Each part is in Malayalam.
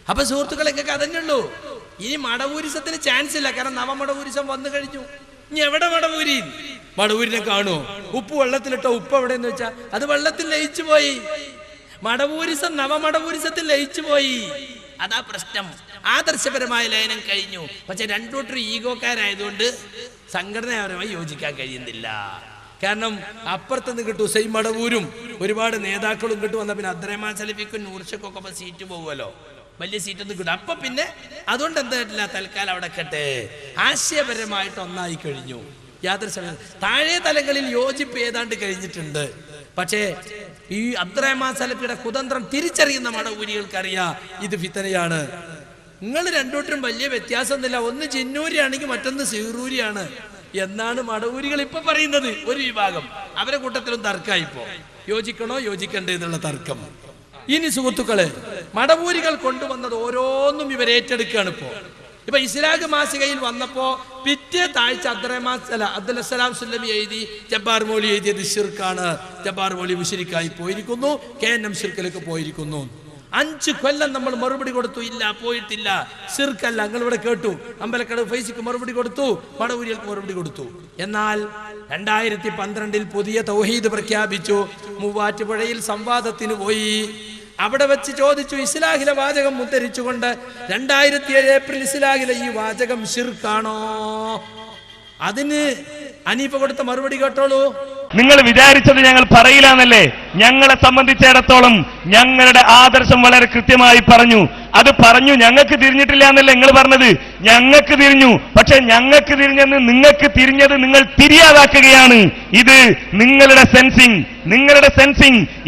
അപ്പൊ സുഹൃത്തുക്കളെ, നിങ്ങൾക്ക് അതന്നെ ഉള്ളൂ. ഇനി മടവൂരിസത്തിന് ചാൻസ് ഇല്ല. കാരണം നവമടവൂരിസം വന്നു കഴിഞ്ഞു. ഇനി എവിടെ മടവൂരി? മടവൂരിനെ കാണുമോ? ഉപ്പ് വെള്ളത്തിലിട്ടോ ഉപ്പ് എവിടെയെന്ന് വെച്ചാൽ അത് വെള്ളത്തിൽ ലയിച്ചു പോയി. മടവൂരിസം നവമടവൂരിസത്തിൽ ലയിച്ചു പോയി. അതാ പ്രശ്നം. ആദർശപരമായ ലയനം കഴിഞ്ഞു. പക്ഷെ രണ്ടൂട്ടർ ഈഗോക്കാരായതുകൊണ്ട് സംഘടനാപരമായി യോജിക്കാൻ കഴിയുന്നില്ല. കാരണം അപ്പുറത്തുനിന്ന് കിട്ടും ഉസൈൻ മടവൂരും ഒരുപാട് നേതാക്കളും കിട്ടും. വന്ന പിന്നെ അബ്ദുറഹ്മാൻ സലഫിക്കും നൂർഷക്കൊക്കെ സീറ്റ് പോകുമല്ലോ, വലിയ സീറ്റൊന്നും കിട്ടും. അപ്പൊ പിന്നെ അതുകൊണ്ട് എന്തായിട്ടില്ല, തൽക്കാലം അവിടെ കെട്ടെ. ആശയപരമായിട്ട് ഒന്നായി കഴിഞ്ഞു. യാതൊരു സമയം താഴെ തലങ്ങളിൽ യോജിപ്പ് ഏതാണ്ട് കഴിഞ്ഞിട്ടുണ്ട്. പക്ഷേ ഈ അബ്ദുറഹ്മാൻ സലഫിയുടെ കുതന്ത്രം തിരിച്ചറിയുന്ന മടവൂരികൾക്കറിയാം ഇത് ഫിത്തനയാണ്. നിങ്ങൾ രണ്ടോട്ടും വലിയ വ്യത്യാസമൊന്നുമില്ല, ഒന്ന് ജിന്നൂരിയാണെങ്കിൽ മറ്റൊന്ന് സീറൂരിയാണ് എന്നാണ് മടവൂരികൾ ഇപ്പൊ പറയുന്നത്. ഒരു വിഭാഗം അവരെ കൂട്ടത്തിലും തർക്കമായിപ്പോ യോജിക്കണോ യോജിക്കണ്ടേ എന്നുള്ള തർക്കം. ഇനി സുഹൃത്തുക്കളെ, മടവൂരികൾ കൊണ്ടുവന്നത് ഓരോന്നും ഇവർ ഏറ്റെടുക്കുകയാണ്. ഇപ്പൊ ഇസ്ലാഗ് മാസികയിൽ വന്നപ്പോ പിറ്റേ താഴ്ച അബ്ദുൽസലാം സുല്ലമി എഴുതി ജബ്ബാർ മൗലി എഴുതിയത് ഷിർക്കാണ്, ജബ്ബാർ മൗലി മുശ്രിക്കായി പോയിരിക്കുന്നു, KNM ഷിർക്കിലേക്ക് പോയിരിക്കുന്നു. 5 കൊല്ലം നമ്മൾ മറുപടി കൊടുത്തു, ഇല്ല പോയിട്ടില്ല, ഷിർക്കല്ല. നിങ്ങൾ ഇവിടെ കേട്ടു, അമ്പലക്കടവ് ഫൈസിക്ക് മറുപടി കൊടുത്തു, മടവൂരികൾക്ക് മറുപടി കൊടുത്തു. എന്നാൽ 2012 പുതിയ തൗഹീദ് പ്രഖ്യാപിച്ചു. മൂവാറ്റുപുഴയിൽ സംവാദത്തിന് പോയി. അവിടെ വെച്ച് ചോദിച്ചു, ഇസ്ലാഹിലെ വാചകം ഉദ്ധരിച്ചുകൊണ്ട് 2007 ഏപ്രിൽ ഇസ്ലാഹിലെ ഈ വാചകം ഷിർക്കാണോ? അതിന് അനീഫ കൊടുത്ത മറുപടി കേട്ടോളൂ. നിങ്ങൾ വിചാരിച്ചത് ഞങ്ങൾ പറയില്ല എന്നല്ലേ? ഞങ്ങളെ സംബന്ധിച്ചിടത്തോളം ഞങ്ങളുടെ ആദർശം വളരെ കൃത്യമായി പറഞ്ഞു. അത് പറഞ്ഞു, ഞങ്ങൾക്ക് തിരിഞ്ഞിട്ടില്ല എന്നല്ലേ നിങ്ങൾ പറഞ്ഞത്? ഞങ്ങൾക്ക് തിരിഞ്ഞു. പക്ഷെ ഞങ്ങൾക്ക് തിരിഞ്ഞെന്ന് നിങ്ങൾക്ക് തിരിഞ്ഞത് നിങ്ങൾ തിരിയാതാക്കുകയാണ്. ഇത് നിങ്ങളുടെ സെൻസിങ്.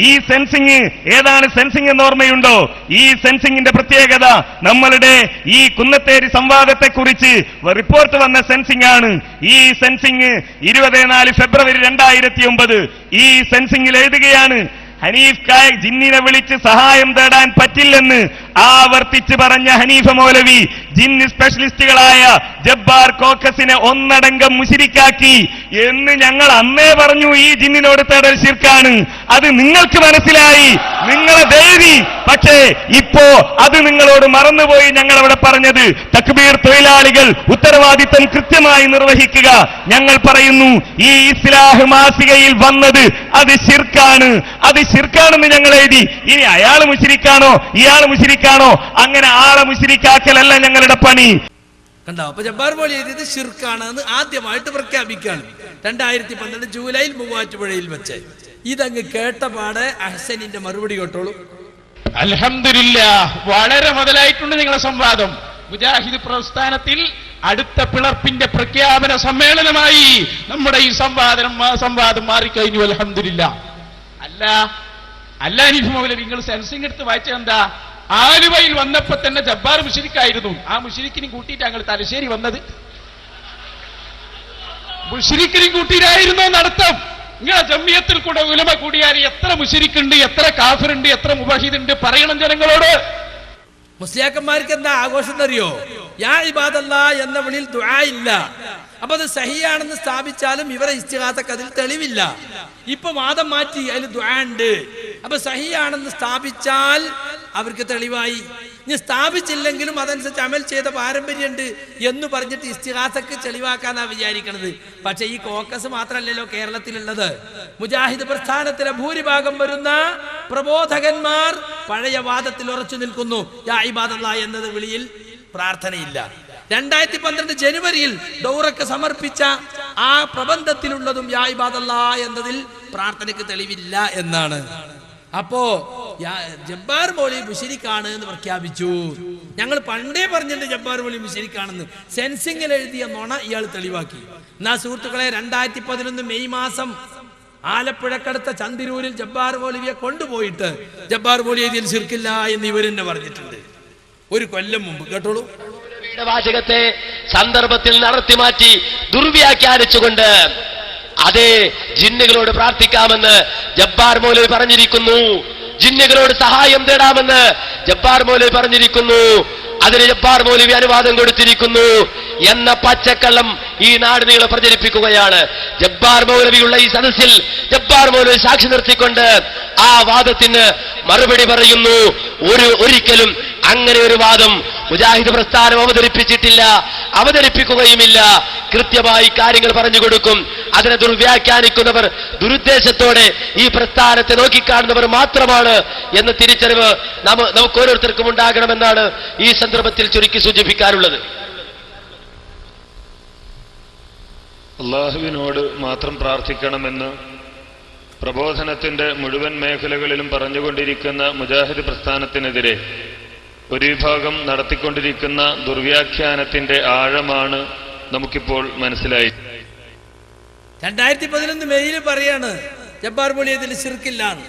ഈ സെൻസിങ് ഏതാണ്? സെൻസിങ് എന്ന് ഓർമ്മയുണ്ടോ? ഈ സെൻസിങ്ങിന്റെ പ്രത്യേകത നമ്മളുടെ ഈ കുന്നത്തേരി സംവാദത്തെക്കുറിച്ച് റിപ്പോർട്ട് വന്ന സെൻസിങ് ആണ്. ഈ സെൻസിങ് 24 ഫെബ്രുവരി 2009 ഈ സെൻസിങ്ങിൽ എഴുതുകയാണ്, ഹനീഫ് കായ ജിന്നിനെ വിളിച്ച് സഹായം തേടാൻ പറ്റില്ലെന്ന് ആവർത്തിച്ച് പറഞ്ഞ ഹനീഫ മൗലവി ജിന്ന് സ്പെഷ്യലിസ്റ്റുകളായ ജബ്ബാർ കോക്കസിനെ ഒന്നടങ്കം മുശ്രിക്കാക്കി എന്ന് ഞങ്ങൾ അന്നേ പറഞ്ഞു. ഈ ജിന്നിനോട് തേടൽ ശിർക്കാണ്. അത് നിങ്ങൾക്ക് മനസ്സിലായി, നിങ്ങളെ ദേവി. പക്ഷേ ഇപ്പോ അത് നിങ്ങളോട് മറന്നുപോയി. ഞങ്ങൾ അവിടെ പറഞ്ഞത് തക്ബീർ തൊഴിലാളികൾ ഉത്തരവാദിത്തം കൃത്യമായി നിർവഹിക്കുക. ഞങ്ങൾ പറയുന്നു, ഈ ഇസ്ലാഹ് മാസികയിൽ വന്നത് അത് ശിർക്കാണ്, അത് ശിർക്കാണെന്ന് ഞങ്ങൾ എഴുതി. ഇനി അയാൾ മുശ്രിക്കാണോ ഇയാൾ മുശ്രിക്കാണോ, അങ്ങനെ ആളെ മുശ്രിക്കാക്കലല്ല ഞങ്ങളുടെ പണി. കണ്ടോ? അപ്പൊ ജബ്ബാർ മൗലി എഴുതിയത് ശിർക്കാണെന്ന് ആദ്യമായിട്ട് പ്രഖ്യാപിക്കുകയാണ് 2012 ജൂലൈയിൽ മൂവാറ്റുപുഴയിൽ വെച്ച്. ഇതങ്ങ് കേട്ടപാടെ അഹ്സനിന്റെ മറുപടി കേട്ടോളൂ. അൽഹംദുലില്ലാഹ്, വളരെ മുതലായിട്ടുണ്ട് നിങ്ങളെ സംവാദം. മുജാഹിദ് പ്രസ്ഥാനത്തിൽ അടുത്ത പിളർപ്പിന്റെ പ്രഖ്യാപന സമ്മേളനമായി നമ്മുടെ ഈ സംവാദം മാറിക്കഴിഞ്ഞു. അൽഹംദുലില്ലാഹ്. അല്ല ഹനീഫ് മൗലവി, നിങ്ങൾ സെൻസിങ് എടുത്ത് വായിച്ചത് എന്താ? ആലുവയിൽ വന്നപ്പോ തന്നെ ജബ്ബാർ മുശ്രിക്കായിരുന്നു. ആ മുശ്രിക്കിനും കൂട്ടിയിട്ട് ഞങ്ങൾ തലശ്ശേരി വന്നത്. മുശ്രിക്കിനും കൂട്ടിയിട്ടായിരുന്നോ നടത്തം? നിങ്ങളെ ജമിയത്തിൽ കൂടെ ഉലമ കൂടിയാൽ എത്ര മുശ്രിക്കുണ്ട്, എത്ര കാഫിറുണ്ട്, എത്ര മുബഹിദുണ്ട് പറയണം ജനങ്ങളോട്. മുസ്ലിയാക്കന്മാർക്ക് എന്താ ആഘോഷം എന്നറിയോ? യാ ഇബാദല്ലാ എന്ന വിളിയിൽ ദുആ ഇല്ല. അപ്പൊ അത് സഹിയാണെന്ന് സ്ഥാപിച്ചാലും ഇവരെ ഇസ്തിഗാസക്ക് അതിൽ തെളിവില്ല. ഇപ്പൊ വാദം മാറ്റി, അതിൽ ദുആ ഉണ്ട്. അപ്പൊ സഹിയാണെന്ന് സ്ഥാപിച്ചാൽ അവർക്ക് തെളിവായി. ഇനി സ്ഥാപിച്ചില്ലെങ്കിലും അതനുസരിച്ച് അമൽ ചെയ്ത പാരമ്പര്യമുണ്ട് എന്ന് പറഞ്ഞിട്ട് ഇസ്തിഗാസക്ക് തെളിവാക്കാനാ വിചാരിക്കണത്. പക്ഷെ ഈ കോക്കസ് മാത്രമല്ലല്ലോ കേരളത്തിലുള്ളത്. മുജാഹിദ് പ്രസ്ഥാനത്തിലെ ഭൂരിഭാഗം വരുന്ന പ്രബോധകന്മാർ പഴയ വാദത്തിൽ ഉറച്ചു നിൽക്കുന്നു. യാ ഇബാദല്ലാഹ് എന്നത് വിളിയിൽ പ്രാർത്ഥനയില്ല. 2012 ജനുവരിയിൽ ദൗറക്ക് സമർപ്പിച്ച ആ പ്രബന്ധത്തിലുള്ളതും യാ ഇബാദല്ലാഹ് എന്നതിൽ പ്രാർത്ഥനയ്ക്ക് തെളിവില്ല എന്നാണ്. അപ്പോ ജബ്ബാർ മൗലവി മുശ്രിക്കാണ് എന്ന് പ്രഖ്യാപിച്ചു. ഞങ്ങൾ പണ്ടേ പറഞ്ഞിട്ടുണ്ട് ജബ്ബാർ മൗലവി മുശ്രിക്കാണെന്ന്. സെൻസിങ്ങിൽ എഴുതിയ നുണ ഇയാൾ തെളിവാക്കി. എന്നാ സുഹൃത്തുക്കളെ, 2011 മെയ് മാസം ആലപ്പുഴക്കടുത്ത ചന്തിരൂരിൽ ജബ്ബാർ മൗലവിയെ കൊണ്ടുപോയിട്ട് ജബ്ബാർ മൗലവി എഴുതിയിൽ ശിർക്കില്ല എന്ന് ഇവരെന്നെ പറഞ്ഞിട്ടുണ്ട്. 1 കൊല്ലം മുമ്പ്. കേട്ടോളൂ. വാചകത്തെ സന്ദർഭത്തിൽ നടത്തി മാറ്റി ദുർവ്യാഖ്യാനിച്ചുകൊണ്ട് അതേ ജിന്നുകളോട് പ്രാർത്ഥിക്കാമെന്ന് ജബ്ബാർ മൗലവി പറഞ്ഞിരിക്കുന്നു. ജിന്നുകളോട് സഹായം തേടാമെന്ന് ജബ്ബാർ മൗലവി പറഞ്ഞിരിക്കുന്നു. അതിന് ജബ്ബാർ മൗലവി അനുവാദം കൊടുത്തിരിക്കുന്നു എന്ന പച്ചക്കള്ളം ഈ നാട് നീളെ പ്രചരിപ്പിക്കുകയാണ്. ജബ്ബാർ മൗലവിയുള്ള ഈ സദസ്സിൽ ജബ്ബാർ മൗലവി സാക്ഷി നിർത്തിക്കൊണ്ട് ആ വാദത്തിന് മറുപടി പറയുന്നു. ഒരിക്കലും അങ്ങനെ ഒരു വാദം മുജാഹിദ് പ്രസ്ഥാനം അവതരിപ്പിച്ചിട്ടില്ല, അവതരിപ്പിക്കുകയുമില്ല. കൃത്യമായി കാര്യങ്ങൾ പറഞ്ഞു കൊടുക്കും. അതിനെ ദുർവ്യാഖ്യാനിക്കുന്നവർ ദുരുദ്ദേശത്തോടെ ഈ പ്രസ്ഥാനത്തെ നോക്കിക്കാണുന്നവർ മാത്രമാണ് എന്ന തിരിച്ചറിവ് നമുക്ക് ഓരോരുത്തർക്കും ഉണ്ടാകണമെന്നാണ് ഈ സന്ദർഭത്തിൽ ചുരുക്കി സൂചിപ്പിക്കാനുള്ളത്. അള്ളാഹുവിനോട് മാത്രം പ്രാർത്ഥിക്കണമെന്ന് പ്രബോധനത്തിന്റെ മുഴുവൻ മേഖലകളിലും പറഞ്ഞുകൊണ്ടിരിക്കുന്ന മുജാഹിദ് പ്രസ്ഥാനത്തിനെതിരെ ഒരു വിഭാഗം നടത്തിക്കൊണ്ടിരിക്കുന്ന ദുർവ്യാഖ്യാനത്തിന്റെ ആഴമാണ് നമുക്കിപ്പോൾ മനസ്സിലായി. 2011 മെയ്യിൽ പറയാണ് ജബ്ബാർ മൗലവിയിൽ ശിർക്കില്ലാന്ന്,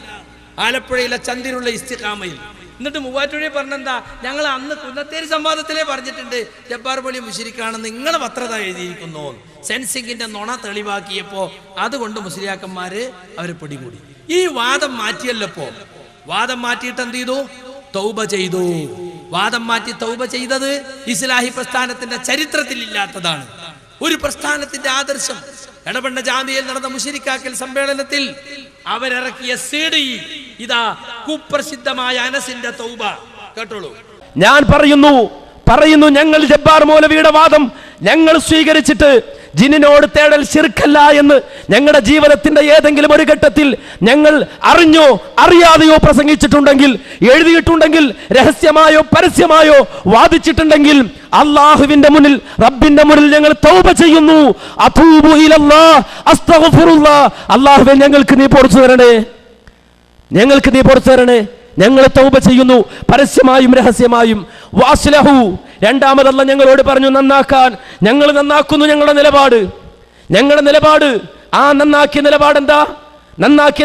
ആലപ്പുഴയിലെ ചന്ദിനുള്ള ഇസ്തിഖാമയിൽ. എന്നിട്ട് മൂവാറ്റുപുഴയിൽ പറഞ്ഞെന്താ, ഞങ്ങൾ അന്ന് കുന്നത്തേരി സംവാദത്തിലേ പറഞ്ഞിട്ടുണ്ട് ജബ്ബാർ മൗലവി മുശ്രിക്കാണെന്ന്, നിങ്ങളെ പത്രത എഴുതിയിരിക്കുന്നു. സെൻസിംഗിന്റെ നുണ തെളിവാക്കിയപ്പോ അതുകൊണ്ട് മുസ്ലിയാക്കന്മാര് അവരെ പിടികൂടി. ഈ വാദം മാറ്റിയല്ലപ്പോ, വാദം മാറ്റിയിട്ട് എന്ത് ചെയ്തു? തൗബ ചെയ്തു. വാദം മാറ്റി തൗബ ചെയ്തത് ഇസ്ലാഹി പ്രസ്ഥാനത്തിന്റെ ചരിത്രത്തിൽ ഇല്ലാത്തതാണ്. ഒരു പ്രസ്ഥാനത്തിന്റെ ആദർശം എടവണ്ണ ജാമിയയിൽ നടന്ന മുശ്രിക്കാക്കൽ സമ്മേളനത്തിൽ അവരിറക്കിയ CD ഇതാ കുപ്രസിദ്ധമായ അനസിന്റെ തൗബ കേട്ടോളൂ. ഞാൻ പറയുന്നു ഞങ്ങൾ ജബ്ബാർ മൗലവിയുടെ വാദം ഞങ്ങൾ സ്വീകരിച്ചിട്ട് ജിന്നിനോട് തേടൽ ശിർക്കല്ല എന്ന് ഞങ്ങളുടെ ജീവിതത്തിന്റെ ഏതെങ്കിലും ഒരു ഘട്ടത്തിൽ ഞങ്ങൾ അറിഞ്ഞോ അറിയാതെയോ പ്രസംഗിച്ചിട്ടുണ്ടെങ്കിൽ, എഴുതിയിട്ടുണ്ടെങ്കിൽ, രഹസ്യമായോ പരസ്യമായോ വാദിച്ചിട്ടുണ്ടെങ്കിൽ അള്ളാഹുവിന്റെ മുന്നിൽ, റബ്ബിന്റെ മുന്നിൽ ഞങ്ങൾ തൗബ ചെയ്യുന്നു. അതൂബു ഇലല്ലാഹ് അസ്തഗ്ഫിറുല്ലാഹ്. അല്ലാഹുവേ ഞങ്ങൾക്ക് നീ പൊറുത്തു തരണേ, ഞങ്ങൾക്ക് നീ പൊറുത്തു തരണേ. ഞങ്ങൾ തൗബ ചെയ്യുന്നു, പരസ്യമായും രഹസ്യമായും. വാസ്ലഹു, രണ്ടാമതല്ല ഞങ്ങളോട് പറഞ്ഞു നന്നാക്കാൻ. ഞങ്ങൾ നന്നാക്കുന്നു. ഞങ്ങളുടെ നിലപാട് ആ നന്നാക്കിയ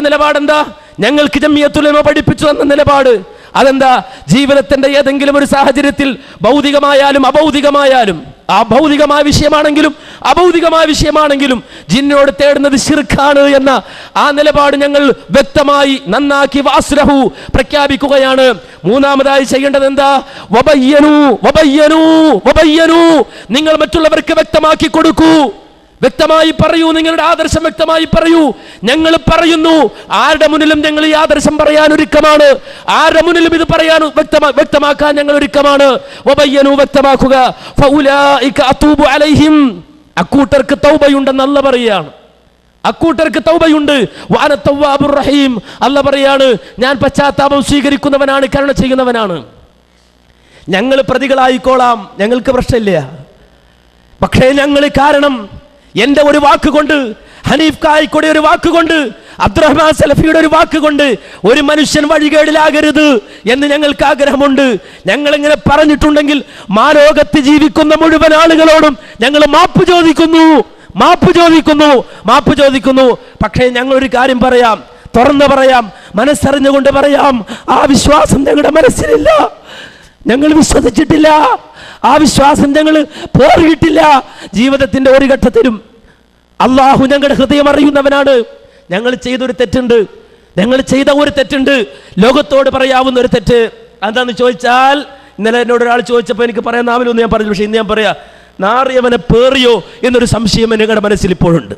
നിലപാടെന്താ? ഞങ്ങൾക്ക് ജമിയത്തുൽ ഉലമ പഠിപ്പിച്ചു തന്ന നിലപാട് അതെന്താ? ജീവിതത്തിന്റെ ഏതെങ്കിലും ഒരു സാഹചര്യത്തിൽ ഭൗതികമായാലും അഭൗതികമായാലും, ആ ഭൗതികമായ വിഷയമാണെങ്കിലും അഭൗതികമായ വിഷയമാണെങ്കിലും ജിന്നിനോട് തേടുന്നത് ശിർക്കാണ് എന്ന ആ നിലപാട് ഞങ്ങൾ വ്യക്തമായി നന്നാക്കി വാസ്ലഹു പ്രഖ്യാപിക്കുകയാണ്. മൂന്നാമതായി ചെയ്യേണ്ടത് എന്താ? വബയ്യനു, നിങ്ങൾ മറ്റുള്ളവർക്ക് വ്യക്തമാക്കി കൊടുക്കൂ, വ്യക്തമായി പറയൂ, നിങ്ങളുടെ ആദർശം വ്യക്തമായി പറയൂ. ഞങ്ങൾ പറയുന്നു, ആരുടെ മുന്നിലും ഞങ്ങൾ ഈ ആദർശം പറയാൻ ഒരുക്കമാണ്, ആരുടെ മുന്നിലും ഇത് പറയാൻ വ്യക്തമാക്കാൻ ഞങ്ങൾ ഒരുക്കമാണ്. വബയ്യനു, വ്യക്തമാക്കുക. ഫഉലൈക അതൂബു അലൈഹിം, അക്കൂട്ടർക്ക് തൗബയുണ്ടെന്ന് അല്ലാഹ് പറയാണ്. അക്കൂട്ടർക്ക് തൗബയുണ്ട്. വഅന തവ്വാബുർ റഹീം, അല്ലാഹ് പറയാണ് ഞാൻ പശ്ചാത്താപം സ്വീകരിക്കുന്നവനാണ്, കരുണ ചെയ്യുന്നവനാണ്. ഞങ്ങൾ പ്രതികളായിക്കോളാം, ഞങ്ങൾക്ക് പ്രശ്നമില്ല. പക്ഷേ ഞങ്ങൾ കാരണം എന്റെ ഒരു വാക്കുകൊണ്ട്, ഹനീഫ് കായിക്കോടെ ഒരു വാക്കുകൊണ്ട്, അബ്ദുറഹ്മാൻ സലഫിയുടെ ഒരു വാക്കുകൊണ്ട് ഒരു മനുഷ്യൻ വഴികേടിലാകരുത് എന്ന് ഞങ്ങൾക്ക് ആഗ്രഹമുണ്ട്. ഞങ്ങൾ ഇങ്ങനെ പറഞ്ഞിട്ടുണ്ടെങ്കിൽ മാലോകത്ത് ജീവിക്കുന്ന മുഴുവൻ ആളുകളോടും ഞങ്ങൾ മാപ്പ് ചോദിക്കുന്നു. പക്ഷേ ഞങ്ങളൊരു കാര്യം പറയാം, തുറന്നു പറയാം, മനസ്സറിഞ്ഞുകൊണ്ട് പറയാം, ആ വിശ്വാസം ഞങ്ങളുടെ മനസ്സിലില്ല, ഞങ്ങൾ വിശ്വസിച്ചിട്ടില്ല, ആ വിശ്വാസം ഞങ്ങൾ പേറിയിട്ടില്ല. ജീവിതത്തിന്റെ ഒരു ഘട്ടത്തിലും അള്ളാഹു ഞങ്ങളുടെ ഹൃദയം അറിയുന്നവനാണ്. ഞങ്ങൾ ചെയ്ത ഒരു തെറ്റുണ്ട്, ലോകത്തോട് പറയാവുന്ന ഒരു തെറ്റ്. എന്താന്ന് ചോദിച്ചാൽ, ഇന്നലെ എന്നോട് ഒരാൾ ചോദിച്ചപ്പോൾ എനിക്ക് പറയാൻ നാവിലൊന്നും ഞാൻ പറഞ്ഞു, പക്ഷേ ഇന്ന് ഞാൻ പറയാം, നാറിയവനെ പേറിയോ എന്നൊരു സംശയം ഞങ്ങളുടെ മനസ്സിൽ ഇപ്പോഴുണ്ട്.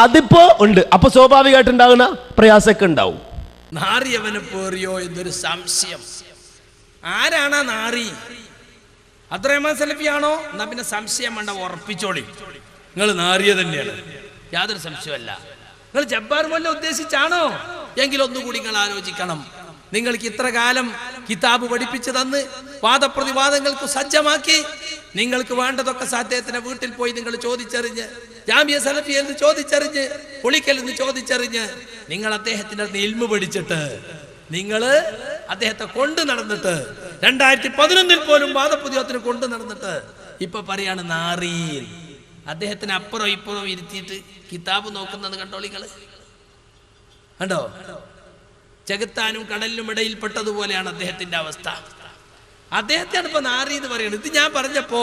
അതിപ്പോ ഉണ്ട്. അപ്പൊ സ്വാഭാവികമായിട്ടുണ്ടാകുന്ന പ്രയാസമൊക്കെ ഉണ്ടാവും. നാറിയവനെ പേറിയോ എന്നൊരു സംശയം. ആരാണ് ആ നാറി? അബ്ദുറഹ്മാൻ സലഫിയാണോ? എന്നാ പിന്നെ സംശയം വേണ്ട, ഉറപ്പിച്ചോളി, നിങ്ങൾ നാറിയ തന്നെയാണ്, യാതൊരു സംശയമല്ല. നിങ്ങൾ ജബ്ബാർ മൗലവി ഉദ്ദേശിച്ചാണോ എങ്കിൽ ഒന്നുകൂടി നിങ്ങൾ ആലോചിക്കണം. നിങ്ങൾക്ക് ഇത്ര കാലം കിതാബ് പഠിപ്പിച്ചു തന്ന് വാദപ്രതിവാദങ്ങൾക്ക് സജ്ജമാക്കി, നിങ്ങൾക്ക് വേണ്ടതൊക്കെ അദ്ദേഹത്തിന്റെ വീട്ടിൽ പോയി നിങ്ങൾ ചോദിച്ചറിഞ്ഞ്, ജാമിയ സലഫിയിൽ നിന്ന് ചോദിച്ചറിഞ്ഞ്, പുളിക്കലിൽ നിന്ന് ചോദിച്ചറിഞ്ഞ്, നിങ്ങൾ അദ്ദേഹത്തിന്റെ ഇൽമു പഠിച്ചിട്ട്, നിങ്ങൾ അദ്ദേഹത്തെ കൊണ്ടു നടന്നിട്ട് 2011 പോലും വാദപ്രതിവാദത്തിന് കൊണ്ടു നടന്നിട്ട് ഇപ്പൊ പറയാണ് നാറി. അദ്ദേഹത്തിന് അപ്പുറം ഇപ്പുറം ഇരുത്തിയിട്ട് കിതാബ് നോക്കുന്നത് കണ്ടോളിങ്ങള്, കണ്ടോ? ചെകുത്താനും കടലിനും ഇടയിൽപ്പെട്ടതുപോലെയാണ് അദ്ദേഹത്തിന്റെ അവസ്ഥ. അദ്ദേഹത്തെയാണ് ഇപ്പൊ നാറി എന്ന് പറയുന്നത്. ഇത് ഞാൻ പറഞ്ഞപ്പോ